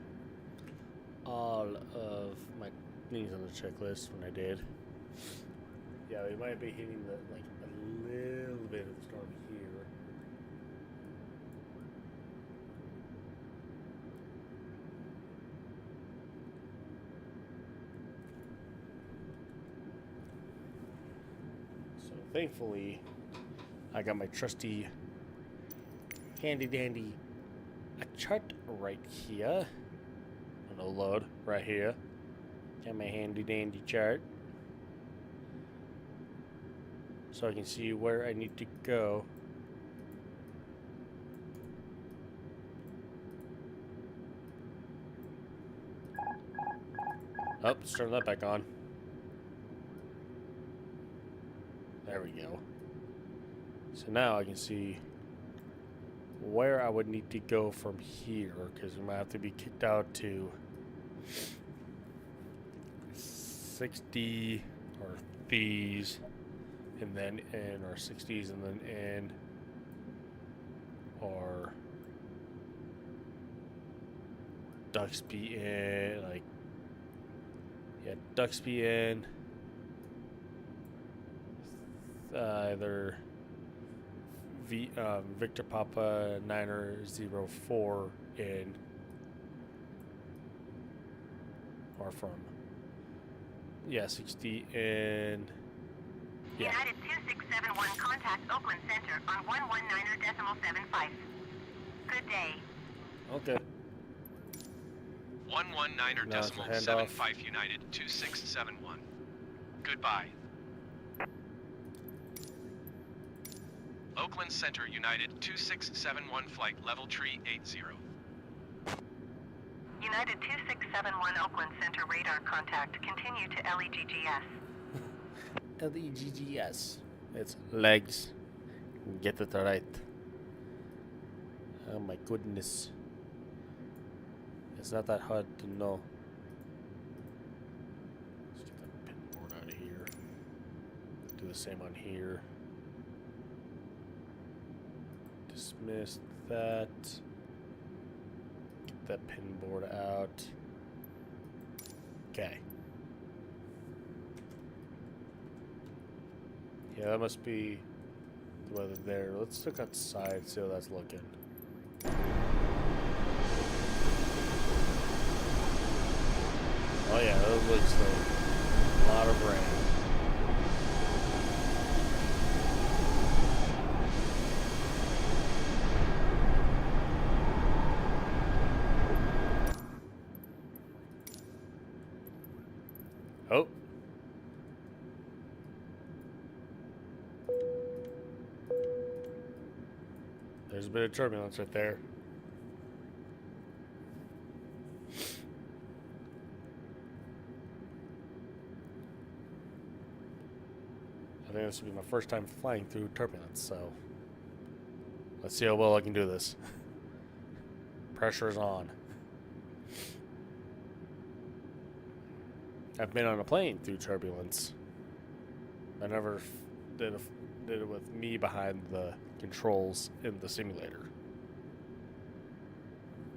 all of my things on the checklist when I did. Yeah, we might be hitting the like a little bit of the storm here. So thankfully, I got my trusty handy dandy chart right here. No load right here. Got my handy dandy chart. So I can see where I need to go. Oh, let's turn that back on. There we go. So now I can see where I would need to go from here, because we might have to be kicked out to 60 or these, and then in, or 60s and then in, or Duxby in, like, yeah, Duxby in, either Victor Papa 904 in, or from, yeah, 60 in, yeah. United 2671, contact Oakland Center on 119.75. Good day. Okay. 119.75 United 2671. Goodbye. Oakland Center United 2671 flight level tree 80. United 2671 Oakland Center radar contact. Continue to LEGGS. LEGGS. It's legs. Get it right. Oh my goodness. It's not that hard to know. Let's get that pin board out of here. Do the same on here. Dismiss that. Get that pin board out. Okay. Yeah, that must be the weather there. Let's look outside, see how that's looking. Oh yeah, that looks like a lot of rain. Oh. There's a bit of turbulence right there. I think this will be my first time flying through turbulence, so let's see how well I can do this. Pressure is on. I've been on a plane through turbulence. I never did it with me behind the controls in the simulator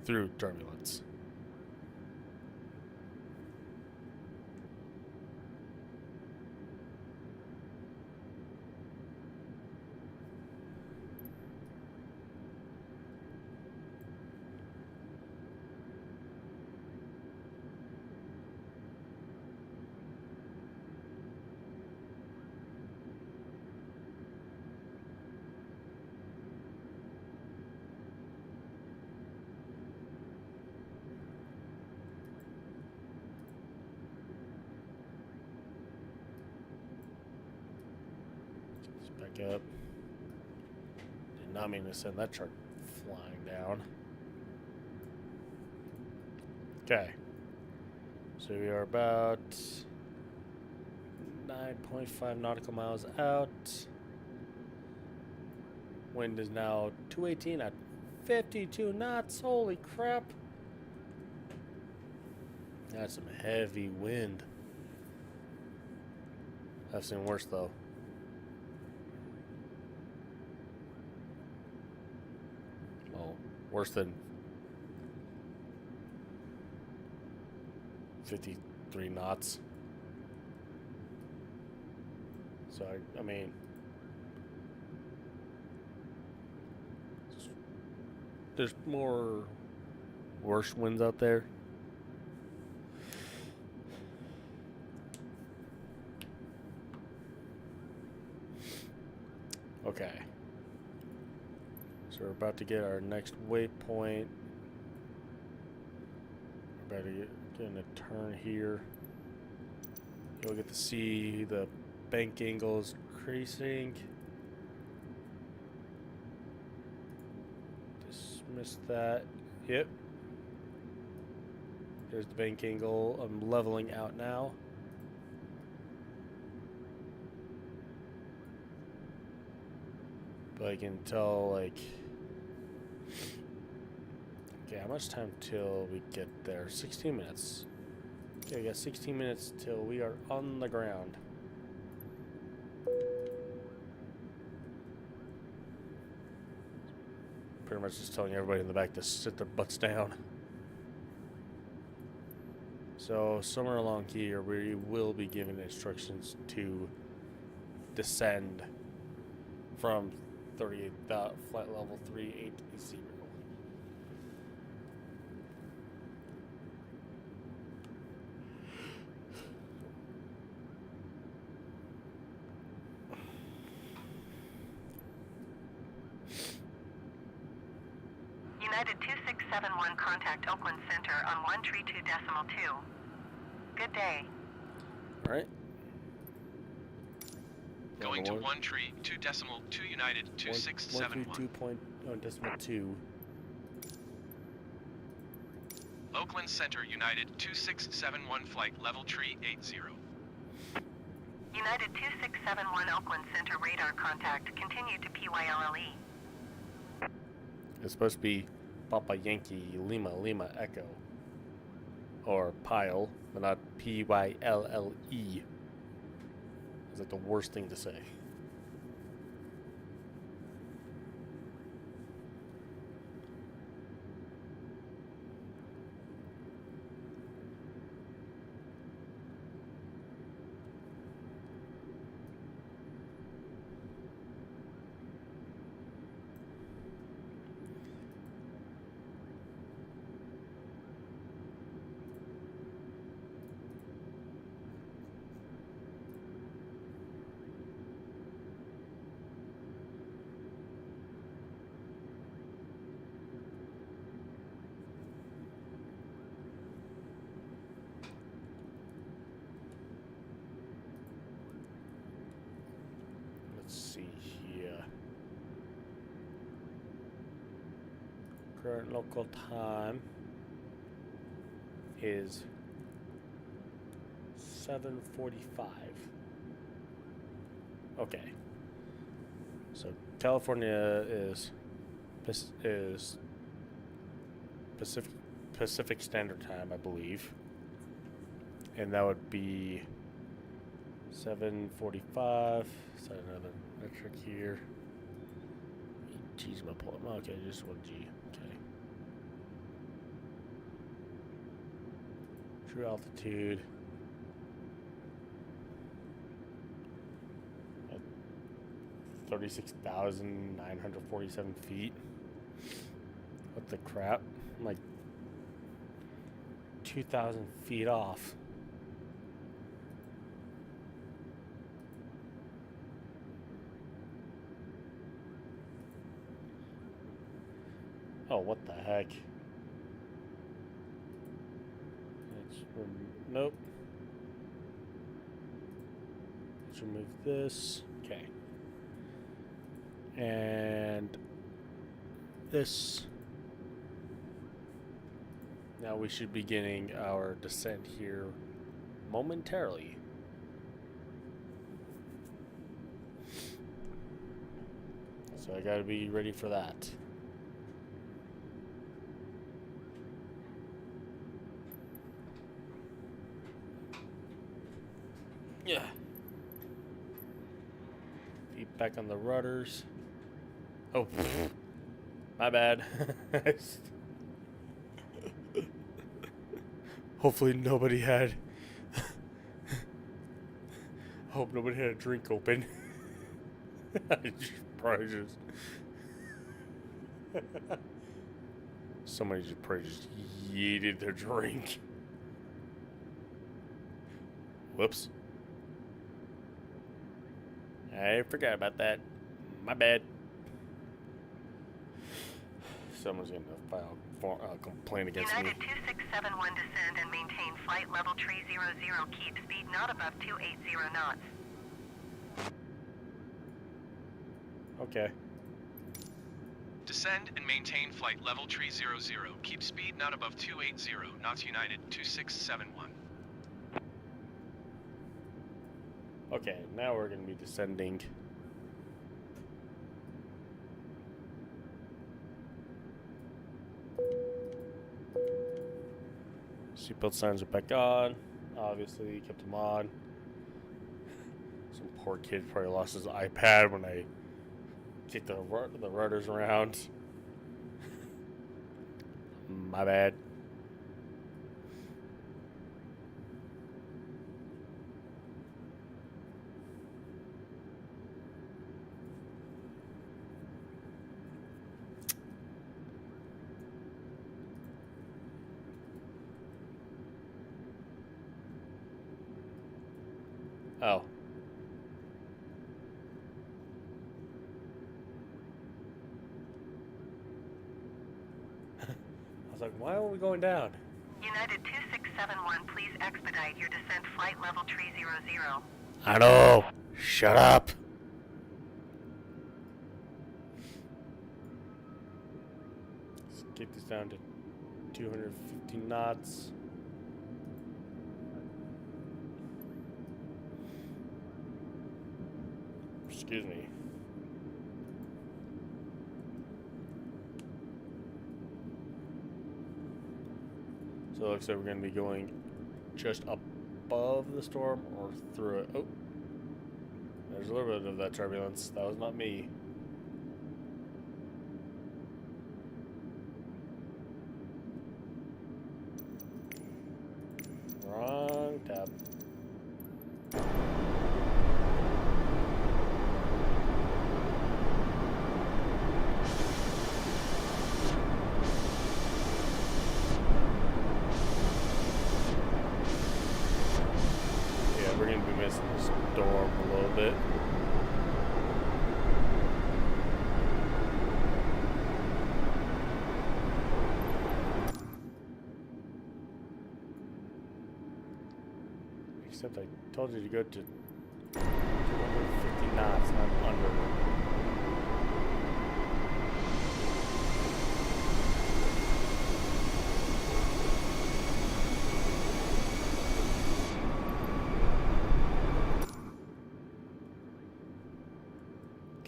through turbulence. Back up. Did not mean to send that chart flying down. Okay. So we are about 9.5 nautical miles out. Wind is now 218 at 52 knots. Holy crap. That's some heavy wind. I've seen worse though. Well, worse than 53 knots. So, I mean, there's more worse winds out there. Okay. So we're about to get our next waypoint. We're about to get in a turn here. You'll get to see the bank angles increasing. Dismiss that. Yep. There's the bank angle. I'm leveling out now. But I can tell, like... Okay, how much time till we get there? 16 minutes. Okay, I got 16 minutes till we are on the ground. Pretty much just telling everybody in the back to sit their butts down. So somewhere along here we will be given instructions to descend from 38 flight level 380. United 2671, contact Oakland Center on 132.2. Good day. All right. Going to 132.2 United 2671. 132.2. Oakland Center United 2671 flight level tree 80. United 2671 Oakland Center radar contact. Continue to PYLLE. It's supposed to be Papa Yankee Lima Lima Echo. Or Pile, but not PYLLE. It's like the worst thing to say. Let's see here. Current local time is 7:45. Okay. So California is Pacific Standard Time, I believe. And that would be 7:45. Set another metric here. G's my point. Okay, just 1G. Okay. True altitude. 36,947 feet. What the crap? I'm like 2,000 feet off. Oh, what the heck? Nope. Let's remove this. Okay. And this. Now we should be beginning our descent here momentarily. So I gotta be ready for that. Yeah. Feet back on the rudders. Oh, my bad. Hopefully nobody had. Hope nobody had a drink open. Probably just. Somebody just probably just yeeted their drink. Whoops. I forgot about that. My bad. Someone's going to file a complaint against United me. 2671 descend and maintain flight level 300. Keep speed not above 280 knots. Okay. Descend and maintain flight level tree 00. Keep speed not above 280 knots United 2671. Okay, now we're going to be descending. Seatbelt signs are back on. Obviously, kept them on. Some poor kid probably lost his iPad when I kicked the rudders around. My bad. Oh. I was like, why are we going down? United 2671, please expedite your descent flight level tree 00. I know. Shut up. Let's get this down to 250 knots. Excuse me. So it looks like we're going to be going just above the storm or through it. Oh, there's a little bit of that turbulence. That was not me. Wrong tab. Yeah, we're going to be missing the storm a little bit. Except I told you to go to 250 knots, not under.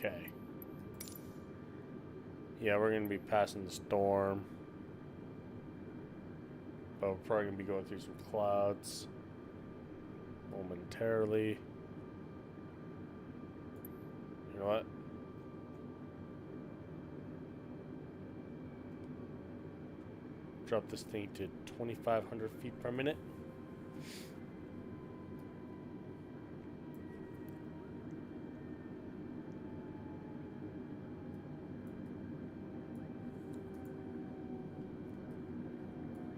Okay. Yeah, we're going to be passing the storm. But we're probably going to be going through some clouds momentarily. You know what? Drop this thing to 2,500 feet per minute.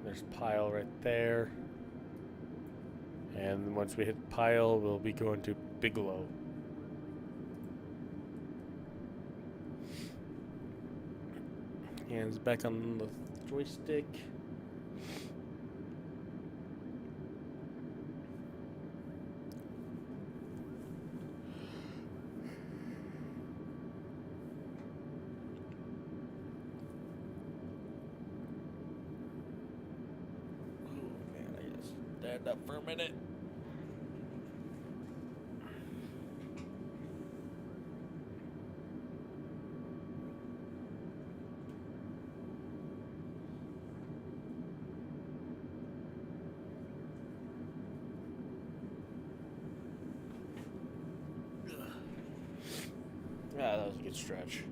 There's pile right there. And once we hit pile, we'll be going to Bigelow. Hands back on the joystick. Oh man, I just stand up for a minute. Yeah, that was a good stretch.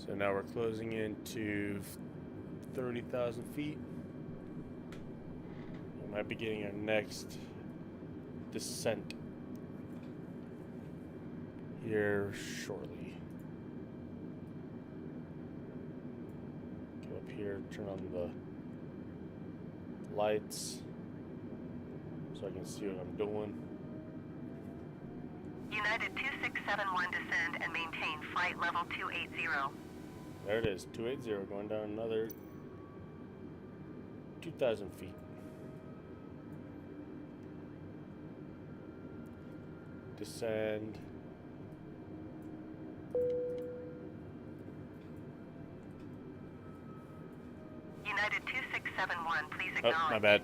So now we're closing into 30,000 feet. We might be getting our next descent here shortly. Come up here, turn on the lights so I can see what I'm doing. United 2671 descend and maintain flight level 280. There it is, 280, going down another 2,000 feet. Descend. United 2671, please Oh, acknowledge. my bad.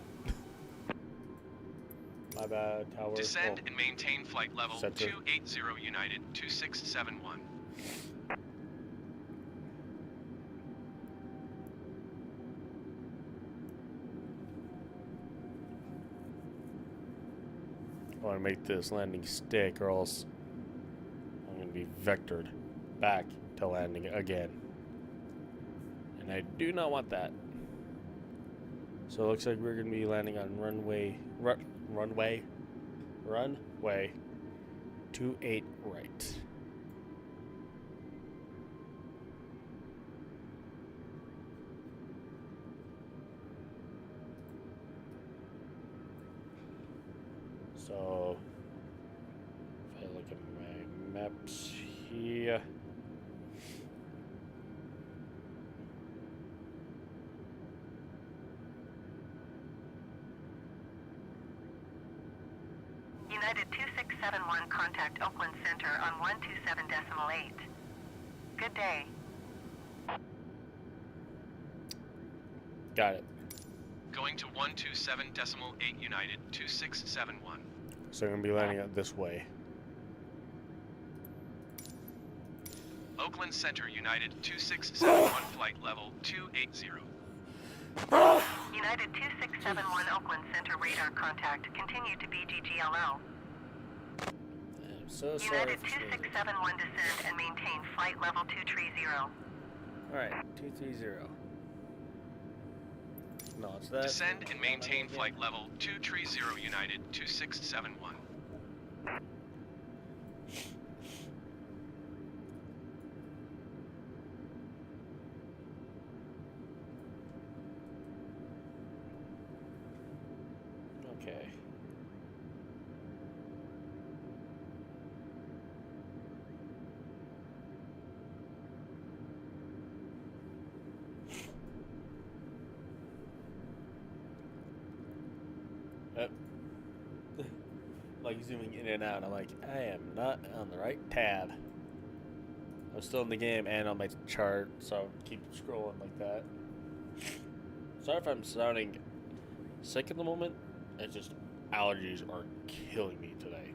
My bad, tower. Descend Oh. and maintain flight level Center. 280 United 2671. I want to make this landing stick, or else I'm going to be vectored back to landing again. And I do not want that. So it looks like we're going to be landing on runway 28 right. So if I look at my maps here, United 2671, contact Oakland Center on 127.8. Good day. got it. Going to 127.8 United 2671. So I'm going to be landing it this way. Oakland Center United 2671 flight level 280. United 2671, Oakland Center radar contact. Continue to BGGLO. I'm so sorry. United for sneezing. 2671, descend and maintain flight level 230. Alright, 230. No, it's that. Descend and maintain flight level 230 United 2671. Okay. Yep. Like zooming in and out, I'm like, I am not on the right tab. I'm still in the game and on my chart, so I'll keep scrolling like that. Sorry if I'm sounding sick at the moment. It's just allergies are killing me today.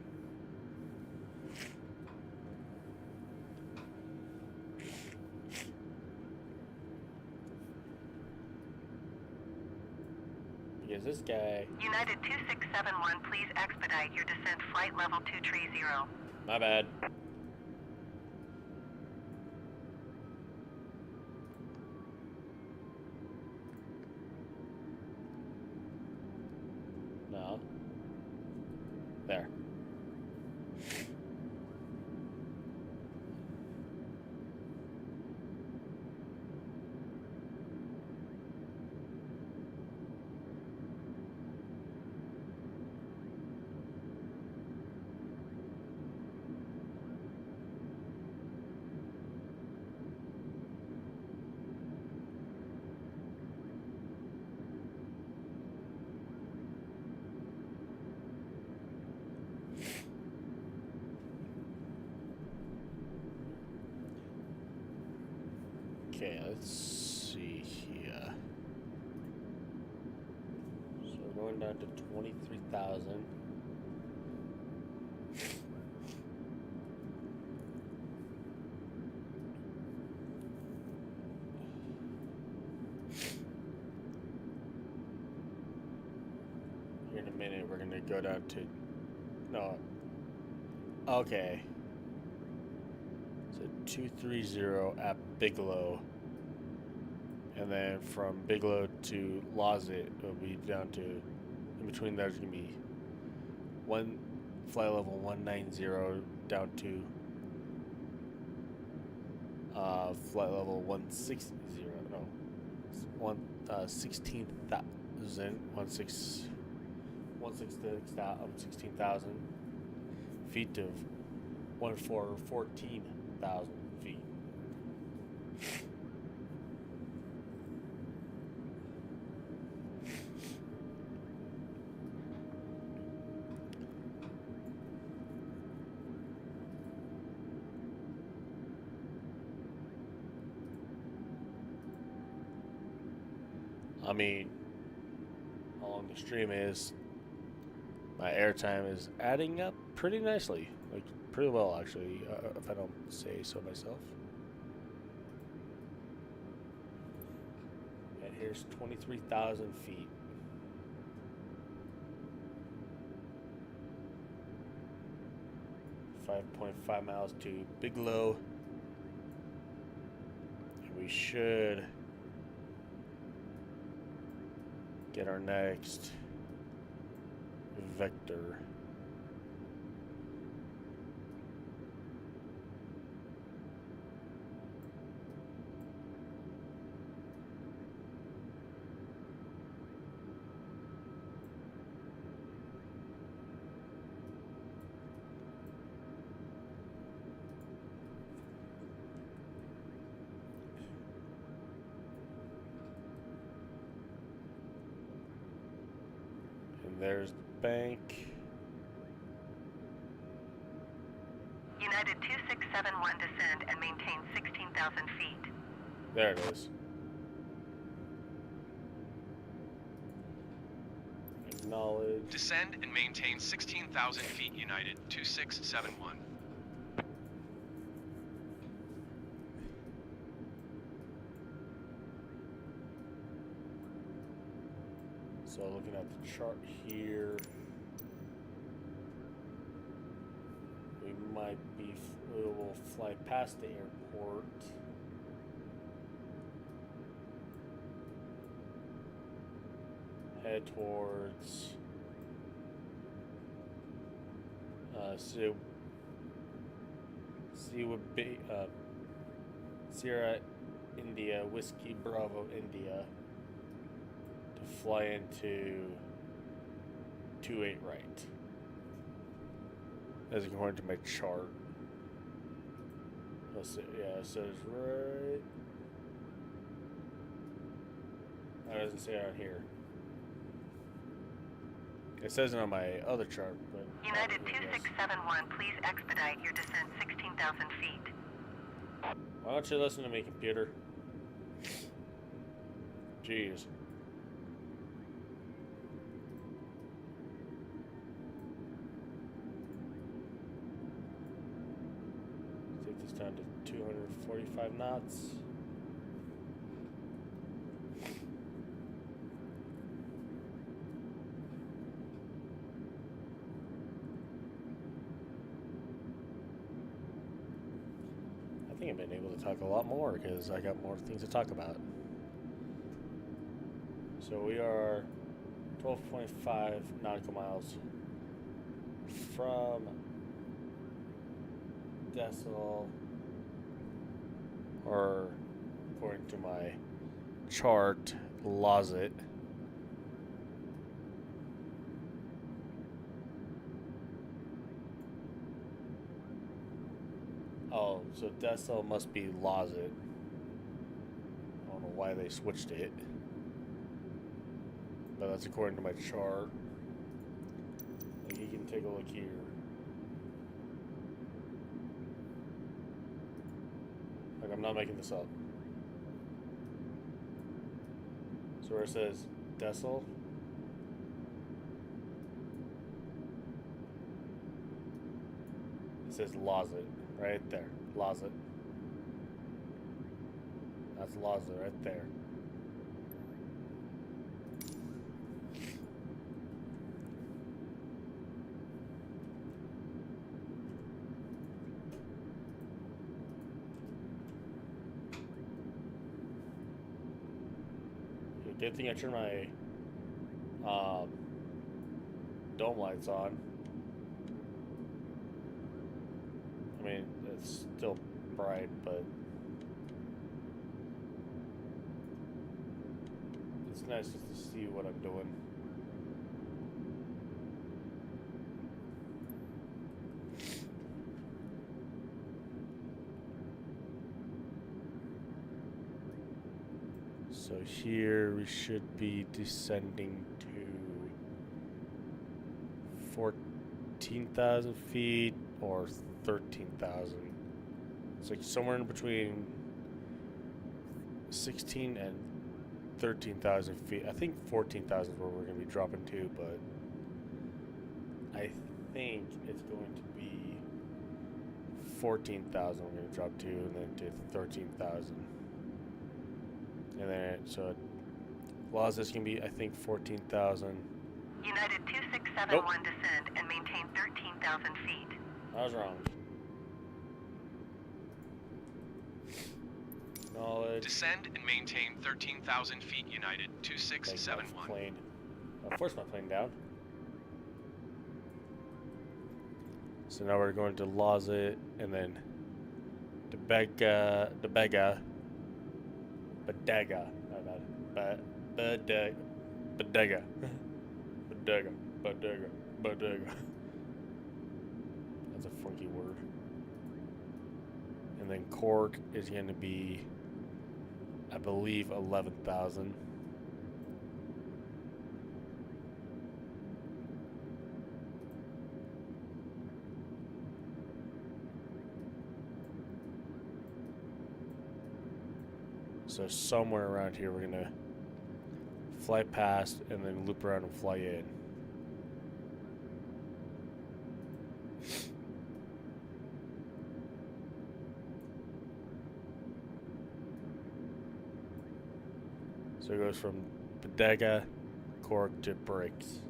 Because this guy, United 2671, please expedite your descent flight level 230. my bad. No. There. Okay, let's see here. So we're going down to 23,000. Here in a minute, we're gonna go down to no. Okay. So 230 at Bigelow. And then from Bigelow to Lawsett, it'll be down to, in between there's going to be one flight level 190 down to Flight level 160, no, 16,000 feet of 14,000 feet. I mean, how long the stream is, my airtime is adding up pretty nicely. Like, pretty well, actually, if I don't say so myself. And here's 23,000 feet. .5 miles to Bigelow. And we should get our next vector. There's the bank. United 2671 descend and maintain 16,000 feet. There it is. Acknowledge. Descend and maintain 16,000 feet, United 2671. So looking at the chart here, we will fly past the airport. Head towards Sierra India, Whiskey Bravo India, to fly into 28 right. As according to my chart. Let's see, yeah, it says right. It doesn't say it on here. It says it on my other chart, but United 2671, please expedite your descent 16,000 feet. why don't you listen to me, computer? Jeez. Take this down to 245 knots. I think I've been able to talk a lot more because I got more things to talk about. So we are 12.5 nautical miles from Decibel, or according to my chart, Lozit. Oh, so Decibel must be Lozit. I don't know why they switched it, but that's according to my chart. Like, you can take a look here. Like, I'm not making this up. So where it says Decibel, it says Lozit right there. Lozit. That's Lozit right there. Good thing I turned my dome lights on. I mean, it's still bright, but nice just to see what I'm doing. So here we should be descending to 14,000 feet or 13,000. It's like somewhere in between 16 and 13,000 feet. I think 14,000 is where we're going to be dropping to, but I think it's going to be 14,000 we're going to drop to, and then to 13,000. And then, so Los is going to be, I think, 14,000. United 2671 descend and maintain 13,000 feet. I was wrong. Knowledge. Descend and maintain 13,000 feet, United 2671. Plane. I'll force my plane down. So now we're going to Laza and then Bodega, my bad. Bodega. That's a funky word. And then Cork is going to be, I believe, 11,000. So somewhere around here we're gonna fly past and then loop around and fly in. So it goes from Bodega, Cork to Briggs.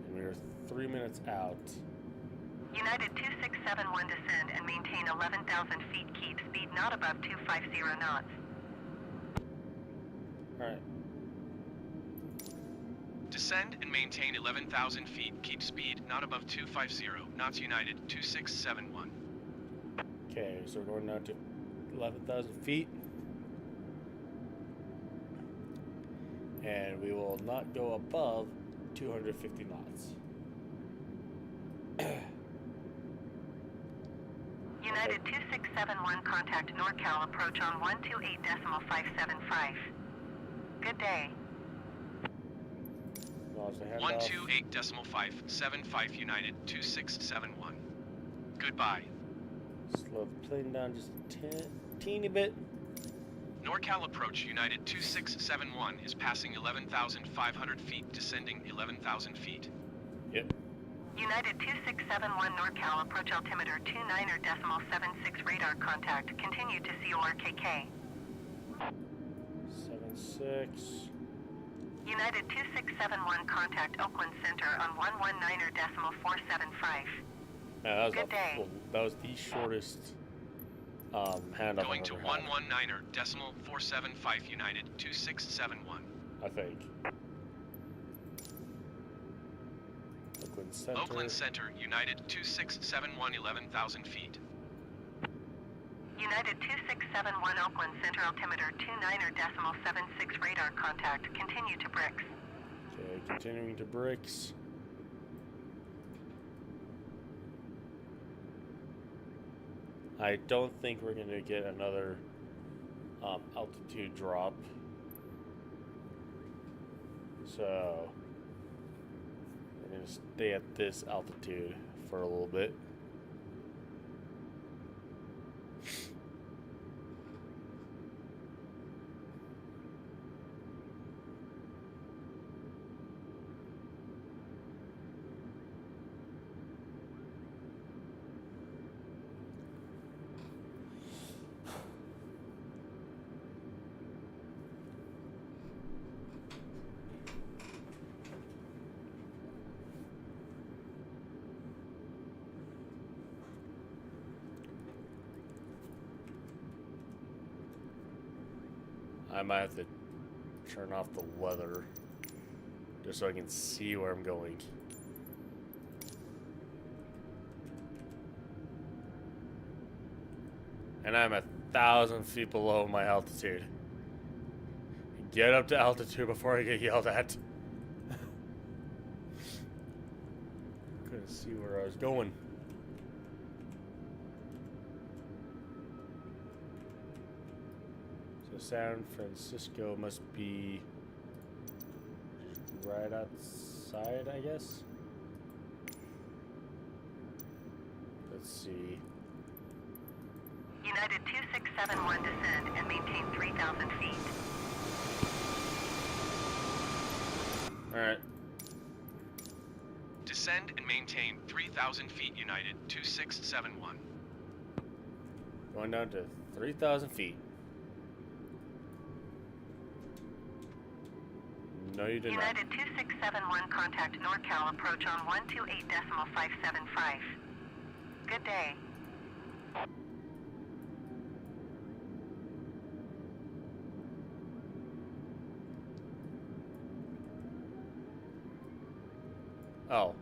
And we're 3 minutes out. United 2671 descend and maintain 11,000 feet. Keep speed not above 250 knots. Alright. Descend and maintain 11,000 feet. Keep speed not above 250 knots. United 2671. Okay, so we're going down to 11,000 feet. And we will not go above 250 knots. United 2671 contact NorCal approach on 128.575. Good day. Launch the handoff. 128.575 United 2671. Goodbye. Slow the plane down just a teeny bit. NorCal approach United 2671 is passing 11,500 feet, descending 11,000 feet. Yep. United 2671 NorCal approach altimeter 29.76 radar contact. Continue to CORKK. 76. United 2671 contact Oakland Center on 119.475. Yeah, Good day. That was the shortest handoff Going I've to ever had, 119.475 United 2671. I think. Oakland Center. Oakland Center United 2671 11,000 feet. United 2671 Oakland Center altimeter 29.76 radar contact. Continue to Bricks. Okay, continuing to Bricks. I don't think we're going to get another altitude drop. So we're going to stay at this altitude for a little bit. I might have to turn off the weather just so I can see where I'm going. And I'm 1,000 feet below my altitude. Get up to altitude before I get yelled at. Couldn't see where I was going. So San Francisco must be right outside, I guess. Let's see. United 2671 descend and maintain 3,000 feet. Alright. Descend and maintain 3,000 feet, United 2671. Going down to 3,000 feet. No, you did not. United 2671 contact NorCal approach on 128.575. Good day. Oh.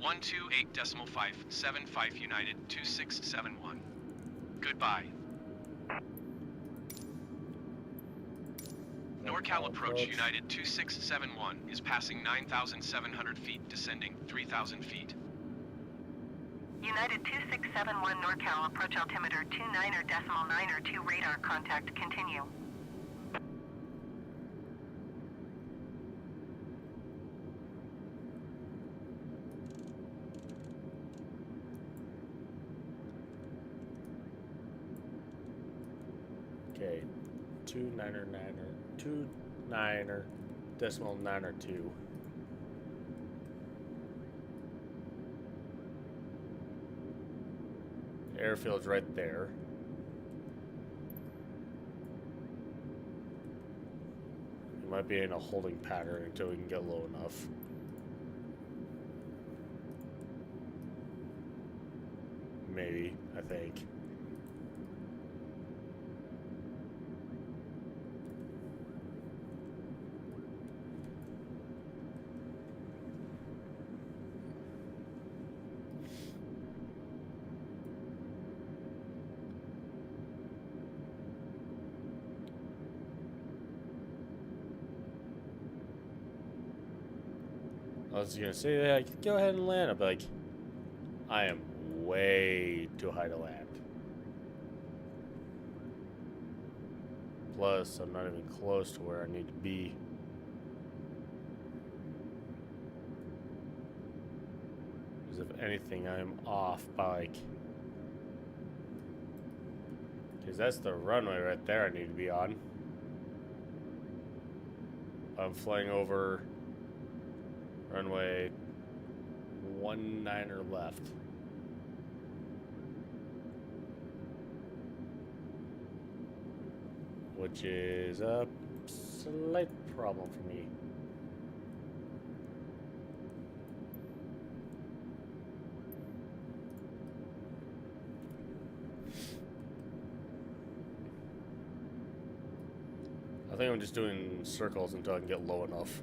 128.575 United 2671. Goodbye. NorCal approach United 2671 is passing 9,700 feet, descending 3,000 feet. United 2671 NorCal approach altimeter 29.902 radar contact continue. Okay. 29.902. Airfield's right there. We might be in a holding pattern until we can get low enough. Maybe, I think. I was gonna say, like, go ahead and land. I'd be like, I am way too high to land. Plus, I'm not even close to where I need to be. Because if anything, I'm off by like... Because that's the runway right there I need to be on. I'm flying over runway 19er left. Which is a slight problem for me. I think I'm just doing circles until I can get low enough.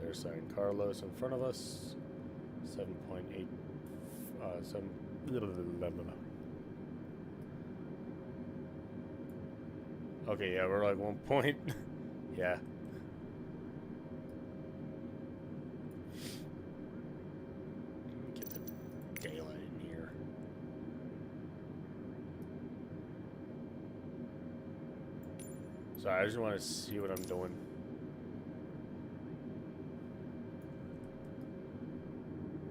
There's San Carlos in front of us. 7.8. 7. Okay, yeah, we're like 1 point. Yeah. Get the daylight in here. Sorry, I just want to see what I'm doing.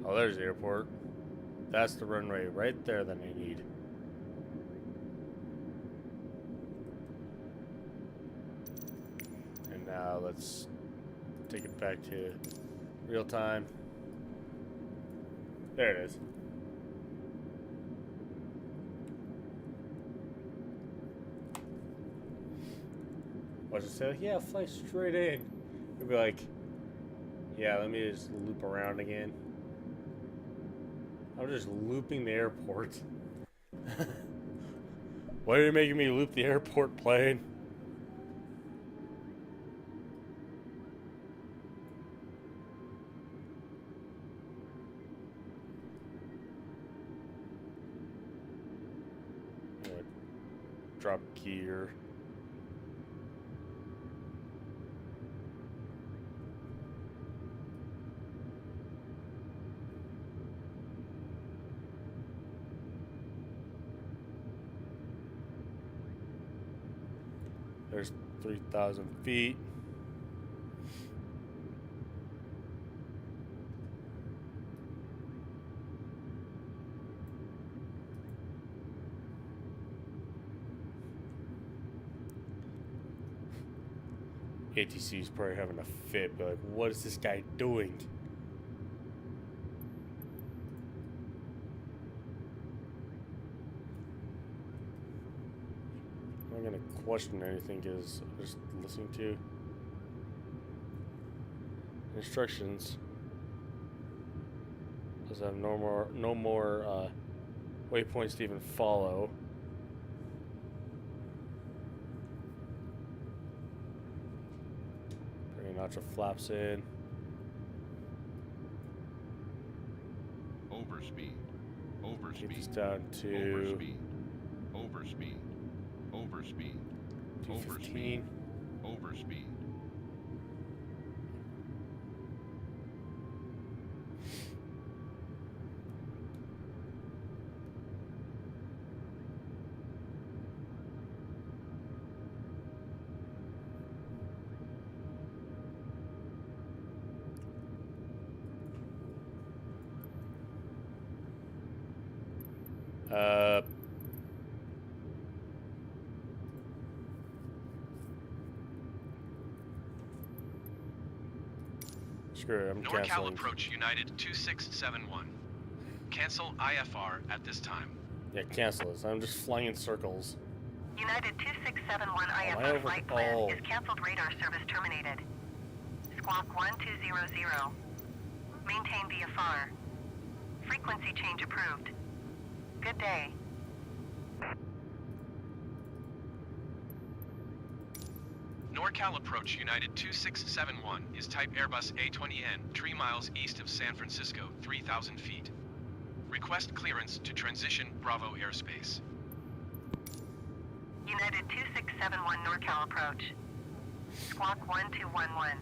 Oh, there's the airport. That's the runway right there that I need. And now let's take it back to real time. There it is. Watch it say, like, yeah, fly straight in. It'll be like, yeah, let me just loop around again. I'm just looping the airport. Why are you making me loop the airport plane? Drop gear. There's 3,000 feet. ATC is probably having a fit, but like, what is this guy doing? I'm not gonna question anything because I'm just listening to instructions. Does have no more waypoints to even follow. Notch of flaps in. Overspeed. Keep this Overspeed. down to Overspeed. Overspeed. Overspeed. 215. Overspeed. Screw it, I'm NorCal canceling. approach United 2671. Cancel IFR at this time. Yeah, cancel this. I'm just flying in circles. United 2671 I IFR over- flight plan oh. is canceled. Radar service terminated. Squawk 1200. Maintain VFR. Frequency change approved. Good day. NorCal approach United 2671 is type Airbus A20N, 3 miles east of San Francisco, 3,000 feet. Request clearance to transition Bravo airspace. United 2671 NorCal approach. Squawk 1211.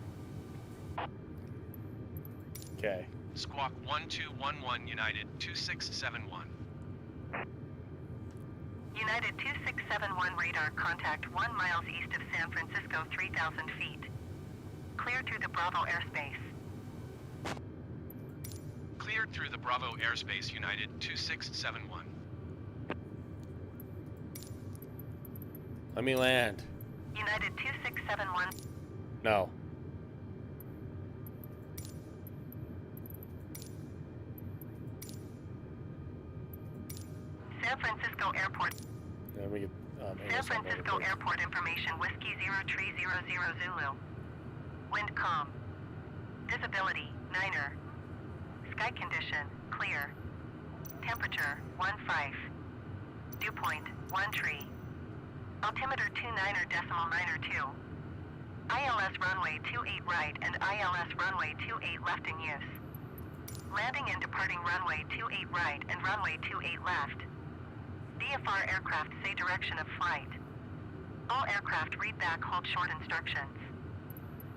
Okay. Squawk 1211 United 2671. United 2671 radar contact 1 miles east of San Francisco, 3,000 feet. Clear through the Bravo airspace. Cleared through the Bravo airspace United 2671. Let me land. United 2671. No. San Francisco Airport. Let me get San Francisco Airport information. Whiskey 0300 Zulu. Wind calm. Visibility 9er. Sky condition clear. Temperature 15. Dew point 13. Altimeter 29.902. ILS runway 28 right and ILS runway 28 left in use. Landing and departing runway 28 right and runway 28 left. VFR aircraft say direction of flight. All aircraft read back hold short instructions.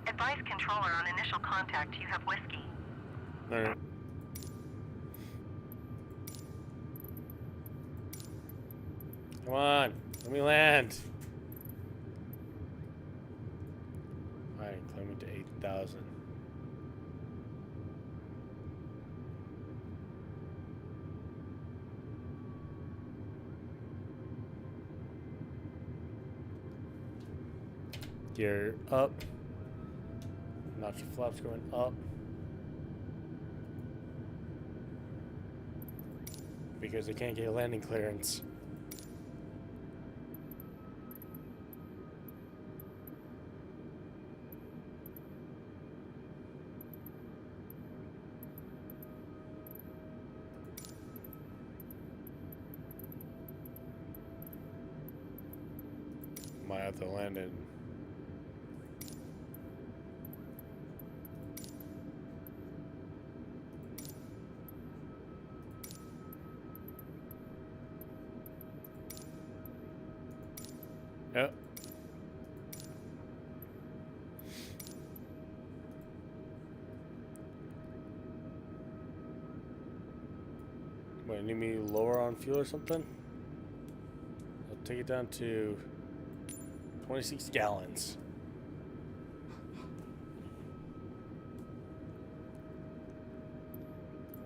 Advise controller on initial contact you have whiskey. Alright. Come on. Let me land. Alright, climbing to 8,000. Gear up. Notch of flaps going up. Because they can't get landing clearance. Might have to land in. Yep. Wait, need me lower on fuel or something? I'll take it down to 26 gallons.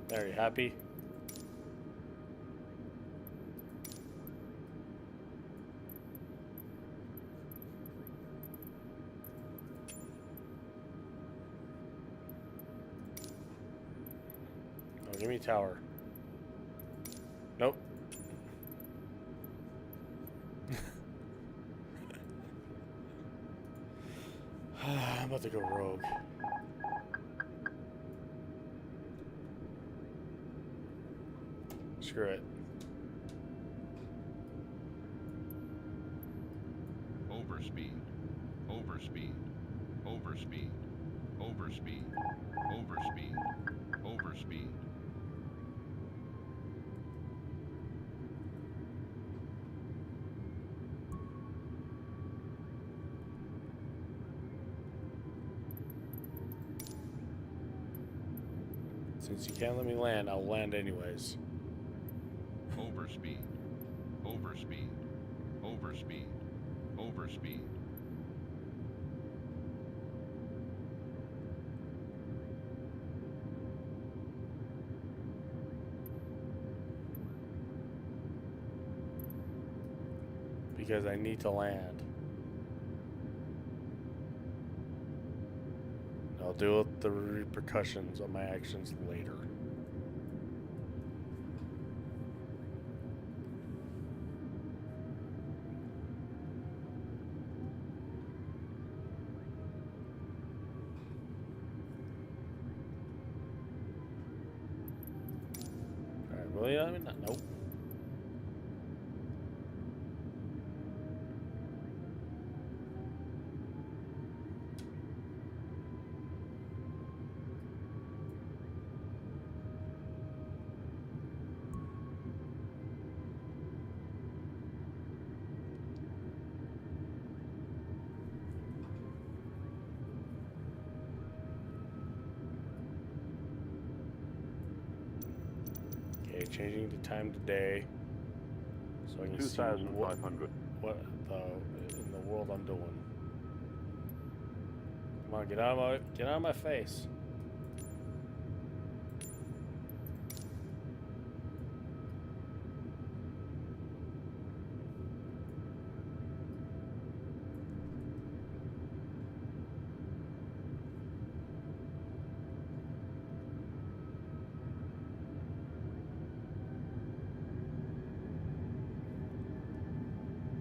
There, you happy? Oh, give me tower. Nope. I'm about to go rogue. Screw it. Overspeed. Overspeed. Overspeed. Overspeed. Overspeed. Overspeed. Since you can't let me land, I'll land anyways. Overspeed. Overspeed. Overspeed. Overspeed. Because I need to land. I'll deal with the repercussions of my actions later. Alright, really? I mean, nope. Okay, changing the time today so I can see 2,500. what in the world I'm doing. Come on, get out of my face.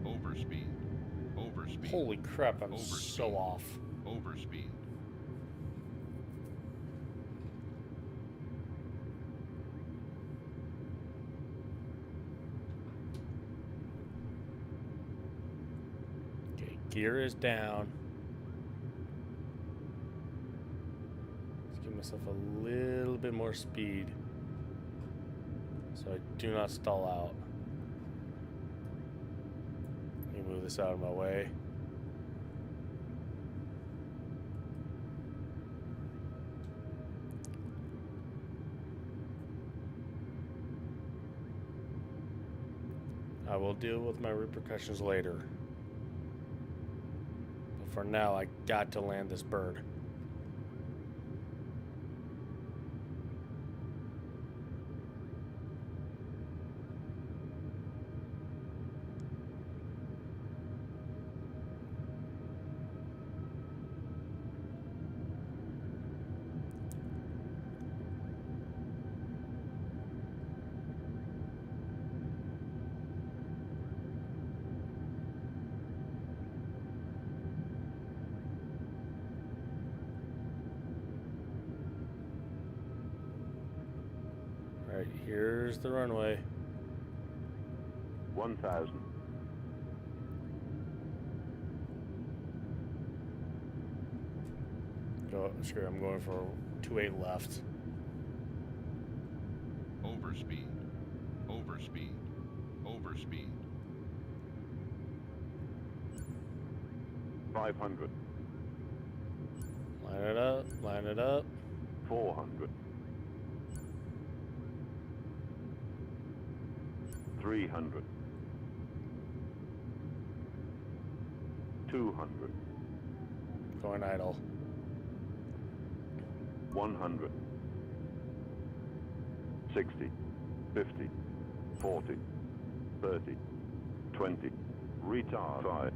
Overspeed. Overspeed. Holy crap, I'm Overspeed. so off. Overspeed. Okay, gear is down. Let's give myself a little bit more speed so I do not stall out. Let me move this out of my way. I will deal with my repercussions later. But for now, I got to land this bird. Alright, here's the runway. 1,000. Go, screw it, I'm going for 28 left. Overspeed. Overspeed. Overspeed. 500. Line it up, line it up. 400. 300. 200. Going idle. 100. 60. 50. 40. 30. 20. Retard. 5.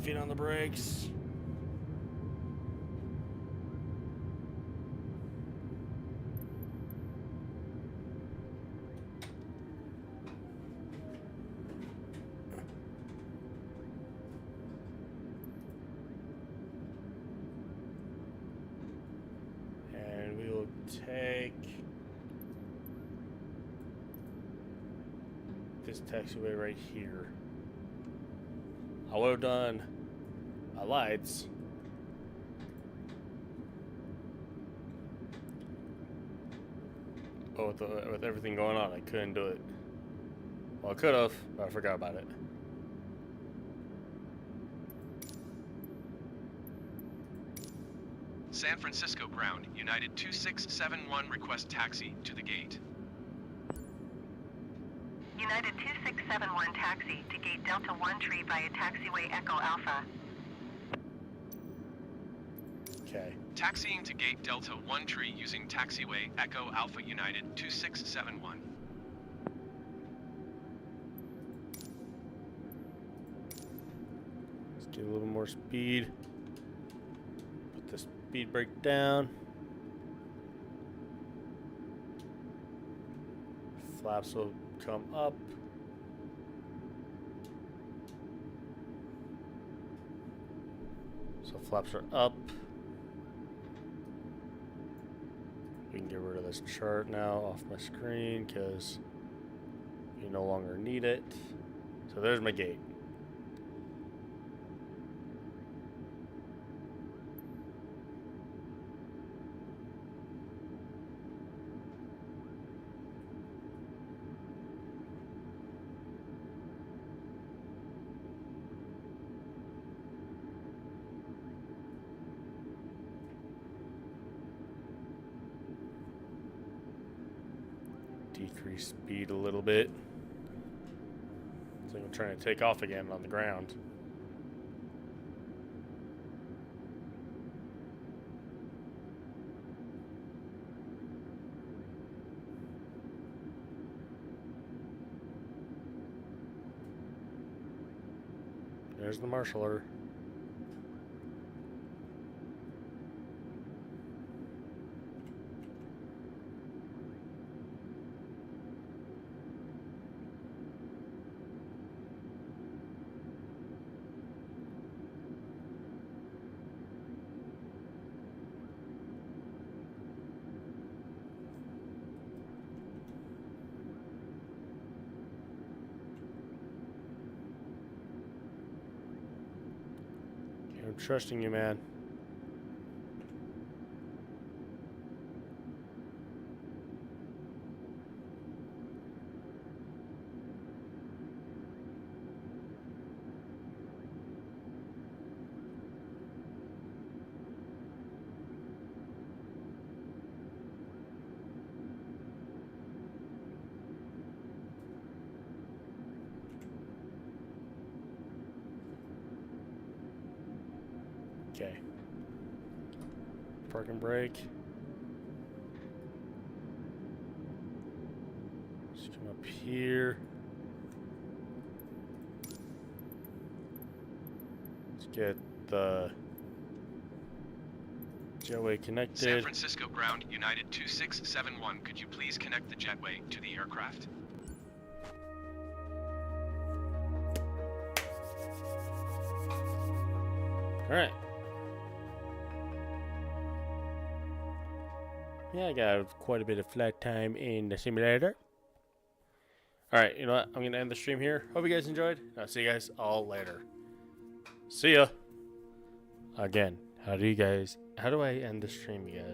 Feet on the brakes. And we will take this taxiway right here. I would have done my lights. But with everything going on, I couldn't do it. Well, I could have, but I forgot about it. San Francisco ground, United 2671 request taxi to the gate. United 2671 taxi to gate Delta 1 tree via taxiway Echo Alpha. Okay. Taxiing to gate Delta 1 tree using taxiway Echo Alpha United 2671. Let's get a little more speed. Put the speed brake down. Flaps will come up. So flaps are up. We can get rid of this chart now off my screen because you no longer need it. So there's my gate. Decrease speed a little bit. So I'm trying to take off again on the ground. There's the marshaller. I'm trusting you, man. Okay. Park and brake. Just come up here. Let's get the jetway connected. San Francisco ground, United 2671. Could you please connect the jetway to the aircraft? All right. Yeah, I got quite a bit of flight time in the simulator. Alright, you know what? I'm going to end the stream here. Hope you guys enjoyed. I'll see you guys all later. See ya. Again, how do I end the stream, you guys?